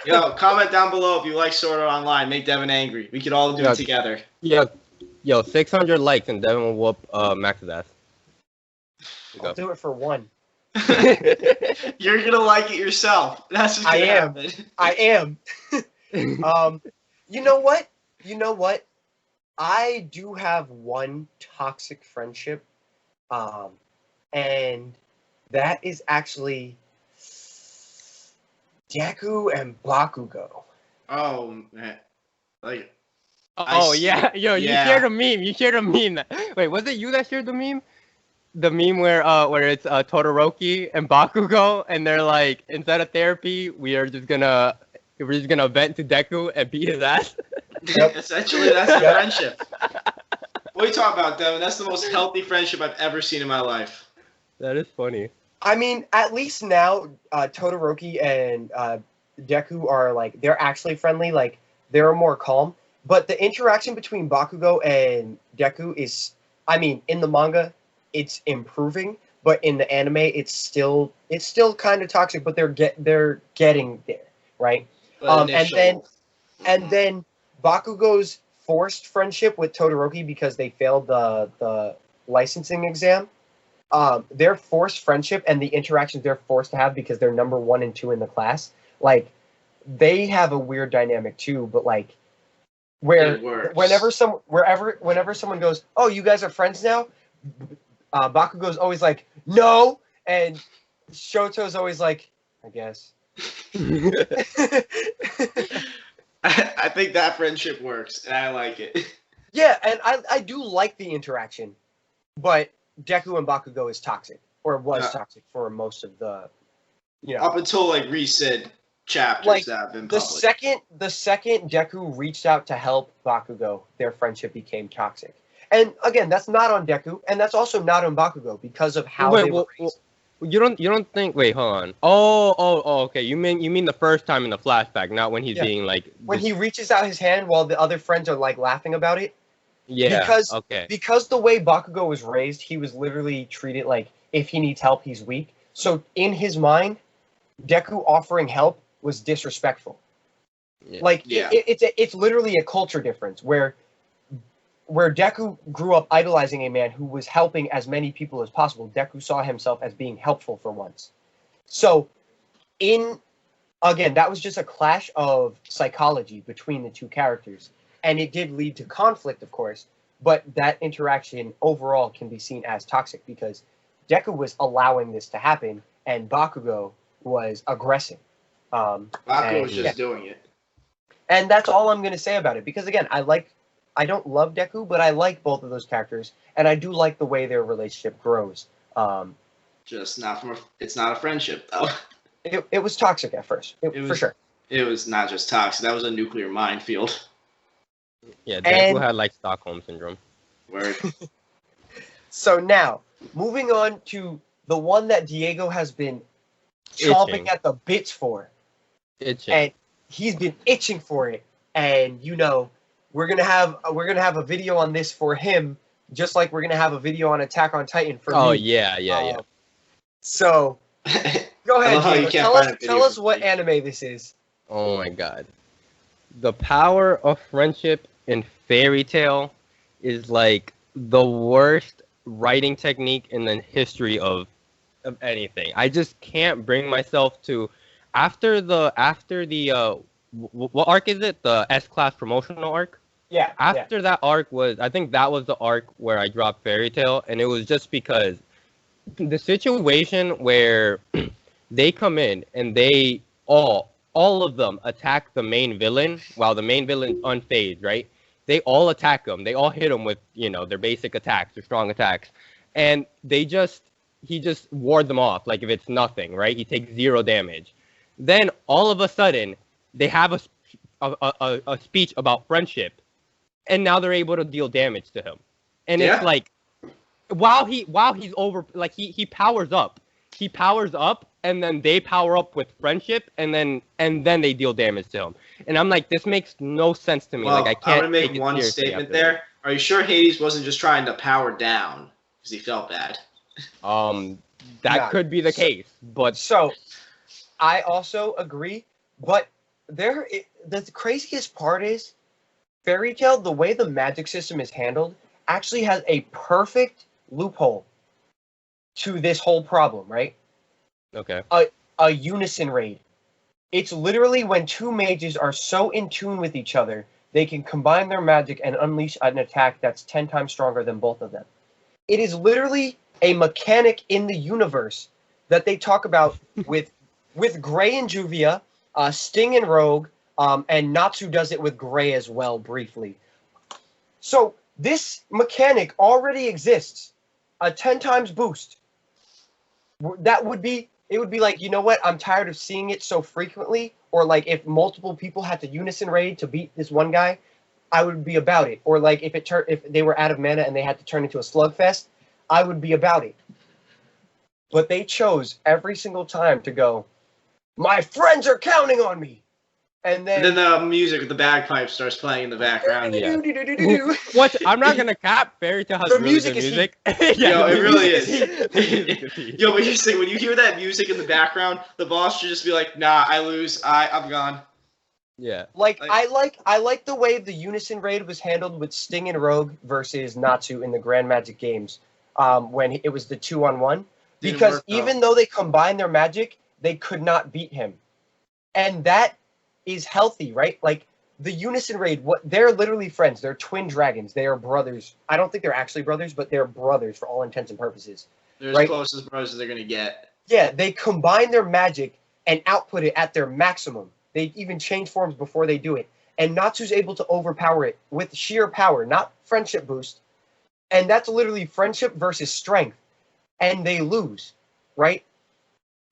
Yo, comment down below if you like Sword Art Online. Make Devin angry. We could all do Yeah. it together. Yo, 600 likes and Devin will whoop Max's ass. I'll do it for 1. You're gonna like it yourself. That's what's gonna happen. I am. You know what? I do have one toxic friendship, and that is actually Deku and Bakugo. Oh man, like Oh yeah, yo, yeah. you shared a meme. Wait, was it you that shared the meme? The meme where it's Todoroki and Bakugo, and they're like, instead of therapy, we're just gonna vent to Deku and beat his ass. Yep. essentially that's the Yep. friendship. What are you talking about, Devin? That's the most healthy friendship I've ever seen in my life. That is funny. I mean, at least now Todoroki and Deku are like they're actually friendly. Like they're more calm. But the interaction between Bakugo and Deku is, I mean, in the manga, it's improving, but in the anime, it's still kind of toxic. But they're getting there, right? But And then Bakugo's forced friendship with Todoroki because they failed the licensing exam. Their forced friendship and the interactions they're forced to have because they're number 1 and 2 in the class, like they have a weird dynamic too. But like, It works. whenever someone goes, "Oh, you guys are friends now," Bakugo's always like, "No," and Shoto's always like, "I guess." I think that friendship works, and I like it. Yeah, and I do like the interaction, but Deku and Bakugo is toxic. or was Yeah. toxic for most of the, Up until like recent chapters like that have been the public. second Deku reached out to help Bakugo, their friendship became toxic. And again, that's not on Deku, and that's also not on Bakugo because of how Wait, they were raised. you don't think? Wait, hold on. Oh, okay. You mean the first time in the flashback, not when he's Yeah. being like. When he reaches out his hand while the other friends are like laughing about it. Yeah. Because Okay. because the way Bakugo was raised, he was literally treated like if he needs help, he's weak. So in his mind, Deku offering help was disrespectful. Yeah. Like Yeah. it's literally a culture difference where Deku grew up idolizing a man who was helping as many people as possible. Deku saw himself as being helpful for once. So again, that was just a clash of psychology between the two characters. And it did lead to conflict, of course, but that interaction overall can be seen as toxic because Deku was allowing this to happen and Bakugo was aggressive. Bakugo was just doing it. And that's all I'm going to say about it because, again, I don't love Deku, but I like both of those characters, and I do like the way their relationship grows. Just not it's not a friendship, though. It was toxic at first, for sure. It was not just toxic. That was a nuclear minefield. Yeah, Deku had like Stockholm syndrome. Word. So now, moving on to the one that Diego has been chomping at the bits for. Itching. And he's been itching for it. And we're gonna have a video on this for him, just like we're gonna have a video on Attack on Titan for me. Oh yeah. So go ahead, Diego. Tell us what anime this is. Oh my god. The power of friendship in Fairy Tail is like the worst writing technique in the history of anything. I just can't bring myself to after the what arc is it? The S-Class promotional arc? Yeah. After that arc I think that was the arc where I dropped Fairy Tail, and it was just because the situation where they come in and they all of them attack the main villain while the main villain's unfazed, right? They all attack him. They all hit him with, their basic attacks, their strong attacks. And he just ward them off like if it's nothing, right? He takes 0 damage. Then all of a sudden, they have a speech about friendship, and now they're able to deal damage to him. And it's like, while he's over, like he powers up. He powers up, and then they power up with friendship, and then they deal damage to him. And I'm like, this makes no sense to me. Well, like I can't. I'm gonna make one statement there. Are you sure Hades wasn't just trying to power down because he felt bad? That could be the case, but so I also agree. But the craziest part is Fairy Tail. The way the magic system is handled actually has a perfect loophole to this whole problem, right? Okay. A unison raid. It's literally when two mages are so in tune with each other, they can combine their magic and unleash an attack that's 10 times stronger than both of them. It is literally a mechanic in the universe that they talk about with Gray and Juvia, Sting and Rogue, and Natsu does it with Gray as well, briefly. So this mechanic already exists. A 10 times boost. It would be like, you know what? I'm tired of seeing it so frequently. Or like if multiple people had to unison raid to beat this one guy, I would be about it. Or like if they were out of mana and they had to turn into a slugfest, I would be about it. But they chose every single time to go, my friends are counting on me. And then the music of the bagpipe starts playing in the background. What? I'm not gonna cap. Fairy Tail has really good music. Yo, it really is. Yo, but here's the thing: when you hear that music in the background, the boss should just be like, "Nah, I lose. I'm gone." Yeah. I like the way the unison raid was handled with Sting and Rogue versus Natsu in the Grand Magic games, when it was the 2-on-1. Because even though they combined their magic, they could not beat him, and that is healthy, right? Like the unison raid, they're literally friends. They're twin dragons. They are brothers. I don't think they're actually brothers, but they're brothers for all intents and purposes. They're as close as brothers as they're gonna get. Yeah, they combine their magic and output it at their maximum. They even change forms before they do it. And Natsu's able to overpower it with sheer power, not friendship boost. And that's literally friendship versus strength. And they lose. right?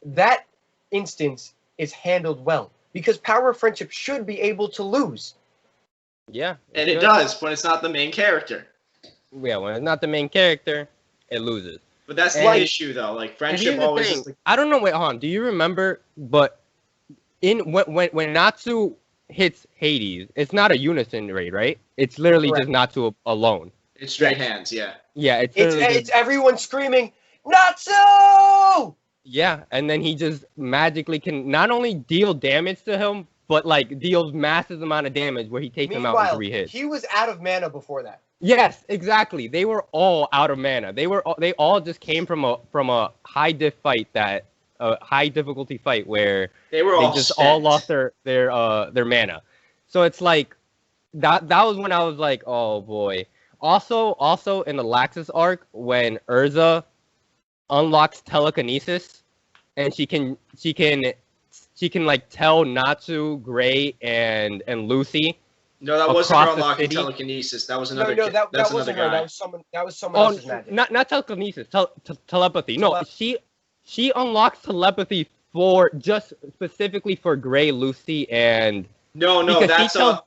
That instance is handled well because power of friendship should be able to lose. Yeah. And it does when it's not the main character. Yeah, when it's not the main character, it loses. But that's And- the issue, though. Like, friendship And here's always the is thing. the... I don't know. Wait, hold on. Do you remember? But when Natsu hits Hades, it's not a unison raid, right? It's literally Correct. just Natsu alone. It's straight hands, yeah. Yeah, It's everyone screaming, Natsu! Yeah, and then he just magically can not only deal damage to him, but like deals massive amount of damage where he takes him out in Meanwhile, 3 hits. he was out of mana before that. Yes, exactly. They were all out of mana. They all just came from a high diff fight a high difficulty fight where They were they all just spent. all lost their mana. So it's like that was when I was like, oh boy. Also in the Laxus arc when Urza unlocks telekinesis and she can like tell Natsu, Gray, and Lucy. No, that wasn't her across the unlocking city. telekinesis. That was another. No, that that's wasn't another her. guy. That was someone Oh, else's magic. not telekinesis, telepathy. No, she unlocks telepathy for just specifically for Gray, Lucy, and No, because that's he tells-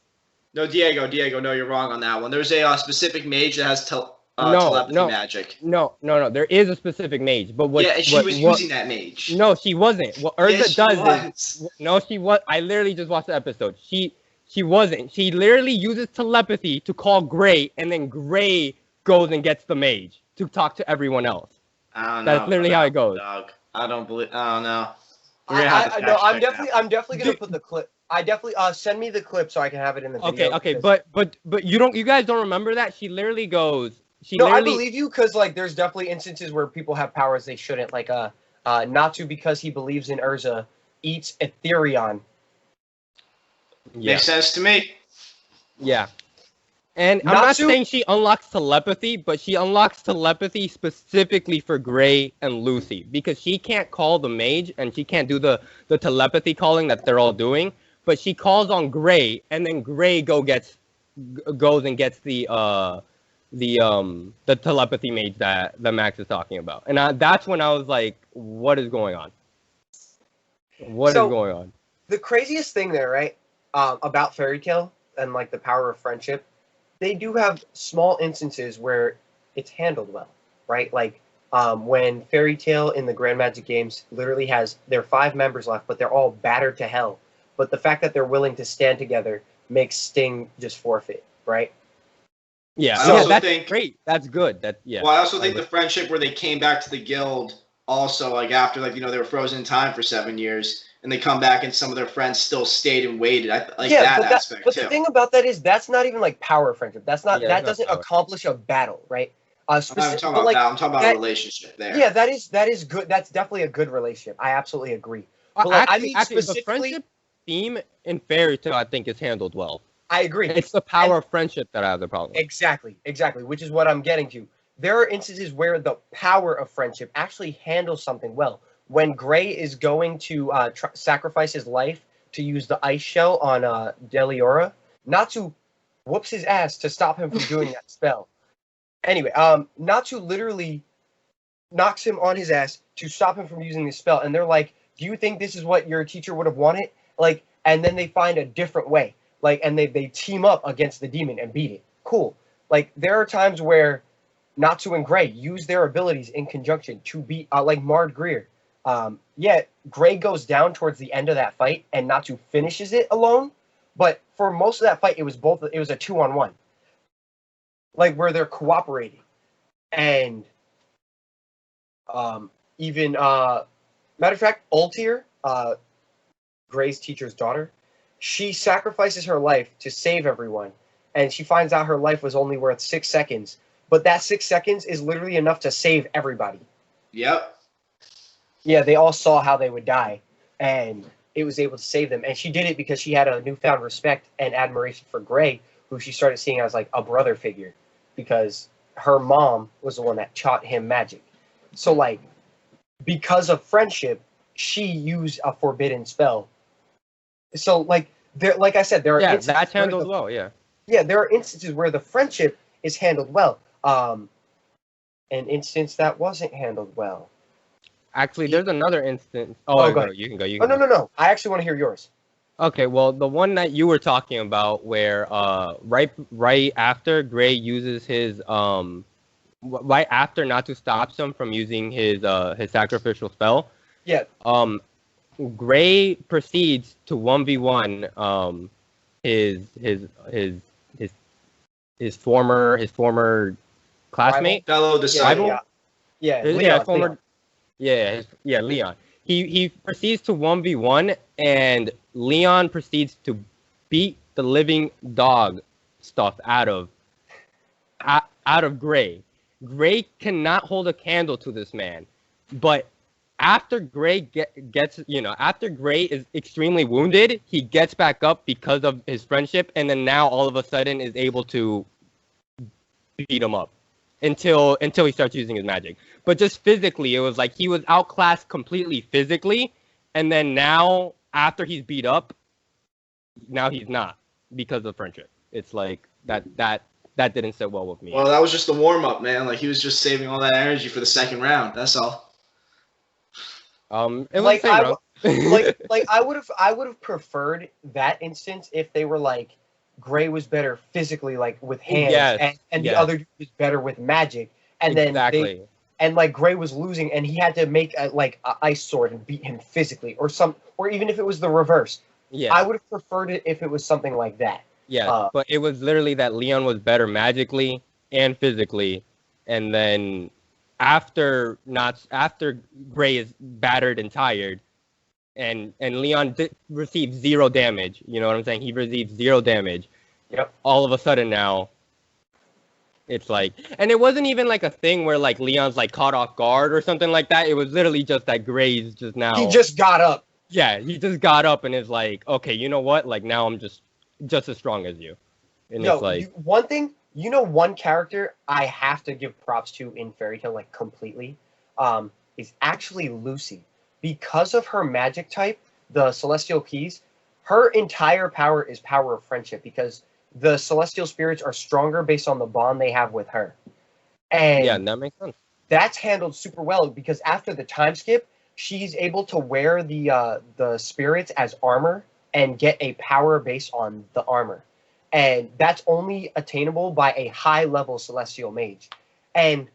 no, Diego, no, you're wrong on that one. There's a specific mage that has No, telepathy no. magic. No. There is a specific mage, but what? Yeah, and she what, was what- using that mage. No, she wasn't. What Urza Yes, she does was. is no, she was. I literally just watched the episode. She wasn't. She literally uses telepathy to call Gray, and then Gray goes and gets the mage to talk to everyone else. I don't know. That's literally how it goes. Dog. I don't know. We're gonna have to No, fact check that. I'm definitely gonna put the clip. I definitely send me the clip so I can have it in the video. Okay, because- but you guys don't remember that? She literally goes. No, I literally, believe you because like there's definitely instances where people have powers they shouldn't. Like Natsu because he believes in Urza eats Ethereon. Yeah, Makes sense to me. yeah. And I'm not Natsu- saying she unlocks telepathy, but she unlocks telepathy specifically for Gray and Lucy because she can't call the mage and she can't do the telepathy calling that they're all doing. But she calls on Gray, and then Gray goes and gets the telepathy mage that Max is talking about. And that's when I was like, what is going on? What is going on? The craziest thing there, right, about Fairy Tail and like the power of friendship, they do have small instances where it's handled well, right? Like when Fairy Tail in the Grand Magic Games literally has their 5 members left, but they're all battered to hell. But the fact that they're willing to stand together makes Sting just forfeit, right? Yeah, I yeah, also that's think- great. That's good. Yeah. Well, I also think the friendship where they came back to the guild also, like after they were frozen in time for 7 years, and they come back and some of their friends still stayed and waited. I like that aspect but too. the thing about that is that's not even like power friendship. That's not Yeah, that it's not doesn't power. accomplish a battle, right? I'm talking but, about like, that. I'm talking about that- a relationship there. Yeah, that is good. That's definitely a good relationship. I absolutely agree. But like, actually, the specifically, friendship theme in Fairy Tail, I think, is handled well. I agree. It's the power of friendship that I have the problem with. Exactly, which is what I'm getting to. There are instances where the power of friendship actually handles something well. When Gray is going to sacrifice his life to use the ice shell on Deliora, Natsu whoops his ass to stop him from doing that spell. Anyway, Natsu literally knocks him on his ass to stop him from using this spell, and they're like, "Do you think this is what your teacher would have wanted?" Like, and then they find a different way. Like, and they team up against the demon and beat it. Cool. Like, there are times where Natsu and Gray use their abilities in conjunction to beat, like Mard Greer. Yet Gray goes down towards the end of that fight, and Natsu finishes it alone. But for most of that fight, it was a 2-on-1, like where they're cooperating, and even matter of fact, Ultir, Gray's teacher's daughter, she sacrifices her life to save everyone, and she finds out her life was only worth 6 seconds. But that 6 seconds is literally enough to save everybody. Yep. Yeah, they all saw how they would die, and it was able to save them. And she did it because she had a newfound respect and admiration for Gray, who she started seeing as like a brother figure, because her mom was the one that taught him magic. So like, because of friendship, she used a forbidden spell. So like, like I said, there are instances that's where handled well. Yeah. Yeah, there are instances where the friendship is handled well. An instance that wasn't handled well. Actually, there's another instance. Go go. ahead. You can go. You Oh, can no. I actually want to hear yours. Okay, well, the one that you were talking about, where right after Gray uses his right after Natsu stops him from using his sacrificial spell. Yeah. Gray proceeds to 1v1 his former classmate, fellow disciple. Leon. Leon. He proceeds to 1v1, and Leon proceeds to beat the living dog stuff out of Gray. Gray cannot hold a candle to this man, but after Gray after Gray is extremely wounded, he gets back up because of his friendship, and then now all of a sudden is able to beat him up until he starts using his magic. But just physically, it was like he was outclassed completely physically, and then now after he's beat up, now he's not because of friendship. It's like that didn't sit well with me. Well, that was just the warm up, man. Like he was just saving all that energy for the second round. That's all. It was I would have preferred that instance if they were like Gray was better physically, like with hands, and the other dude was better with magic, and exactly. And like Gray was losing, and he had to make a ice sword and beat him physically, or even if it was the reverse. Yeah, I would have preferred it if it was something like that. Yeah, but it was literally that Leon was better magically and physically, and then after Gray is battered and tired, and Leon received 0 damage. You know what I'm saying? He received 0 damage. Yep. All of a sudden now, it's like, and it wasn't even like a thing where like Leon's like caught off guard or something like that. It was literally just that Gray's just now. He just got up. Yeah, he just got up and is like, okay, you know what? Like now I'm just as strong as you. And it's like one character I have to give props to in Fairy Tail, like completely, is actually Lucy. Because of her magic type, the Celestial Keys, her entire power is power of friendship, because the Celestial Spirits are stronger based on the bond they have with her. And yeah, that makes sense. That's handled super well, because after the time skip, she's able to wear the spirits as armor and get a power based on the armor. And that's only attainable by a high-level Celestial Mage. And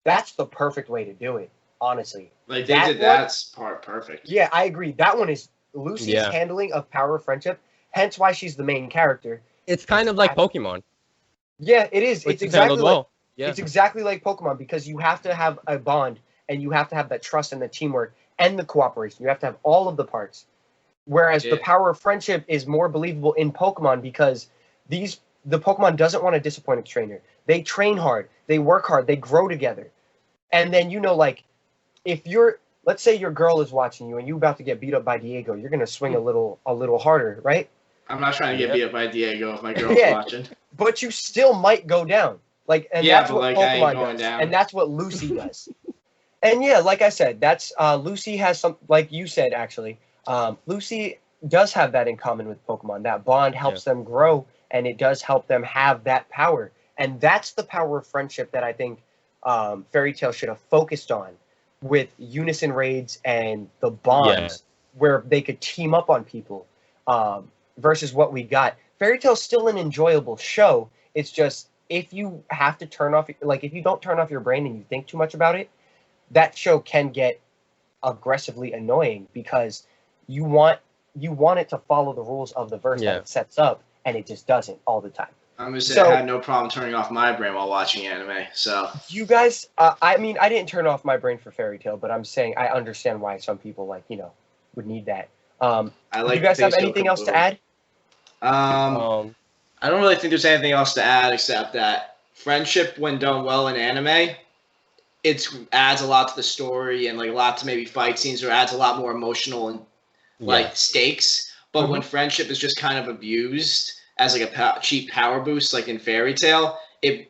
that's the perfect way to do it, honestly. Like, they did that part perfect. Yeah, I agree. That one is Lucy's handling of power of friendship, hence why she's the main character. It's kind of like Pokemon. Yeah, it is. It's exactly It's exactly like Pokemon, because you have to have a bond, and you have to have that trust and the teamwork and the cooperation. You have to have all of the parts. Whereas the power of friendship is more believable in Pokemon, because the Pokemon doesn't want to disappoint its trainer. They train hard, they work hard, they grow together. And then, like, if let's say your girl is watching you and you're about to get beat up by Diego, you're going to swing a little harder, right? I'm not trying to get beat up by Diego if my girl's watching. But you still might go down. That's what Pokemon does. Down. And that's what Lucy does. And yeah, like I said, that's Lucy has some, like you said, actually, Lucy does have that in common with Pokemon. That bond helps them grow, and it does help them have that power. And that's the power of friendship that I think Fairy Tail should have focused on with Unison Raids and the bonds where they could team up on people versus what we got. Fairy Tail's still an enjoyable show. It's just, if you have to turn off, if you don't turn off your brain and you think too much about it, that show can get aggressively annoying, because you want it to follow the rules of the verse that it sets up, and it just doesn't all the time. I'm gonna say I had no problem turning off my brain while watching anime. So you guys, I didn't turn off my brain for Fairy Tail, but I'm saying I understand why some people would need that. Do you guys have anything else to add? I don't really think there's anything else to add, except that friendship, when done well in anime, it adds a lot to the story and a lot to maybe fight scenes, or adds a lot more emotional and stakes. But when friendship is just kind of abused as a cheap power boost, like in Fairy Tail, there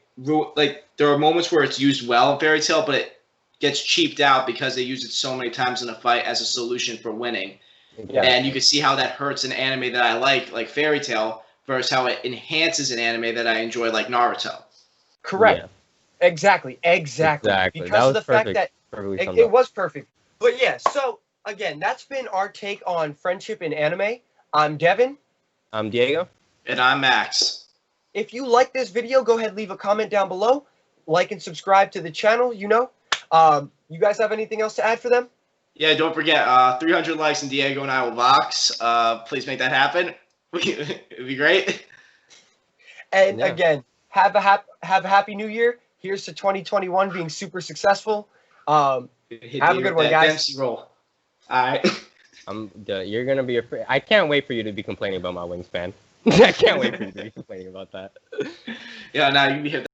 are moments where it's used well in Fairy Tail, but it gets cheaped out because they use it so many times in a fight as a solution for winning. Yeah. And you can see how that hurts an anime that I like Fairy Tail, versus how it enhances an anime that I enjoy, like Naruto. Correct. Yeah. Exactly. Because of the fact that it was perfect. But yeah, so again, that's been our take on friendship in anime. I'm Devin. I'm Diego. And I'm Max. If you like this video, go ahead, leave a comment down below. Like and subscribe to the channel, You guys have anything else to add for them? Yeah, don't forget, 300 likes and Diego and I will box. Please make that happen. It'd be great. And Yeah. again, have a happy new year. Here's to 2021 being super successful. Have a good one, guys. Dempsey roll. All right. You're gonna be afraid. I can't wait for you to be complaining about my wingspan. I can't wait for you to be complaining about that. Yeah, now you can hit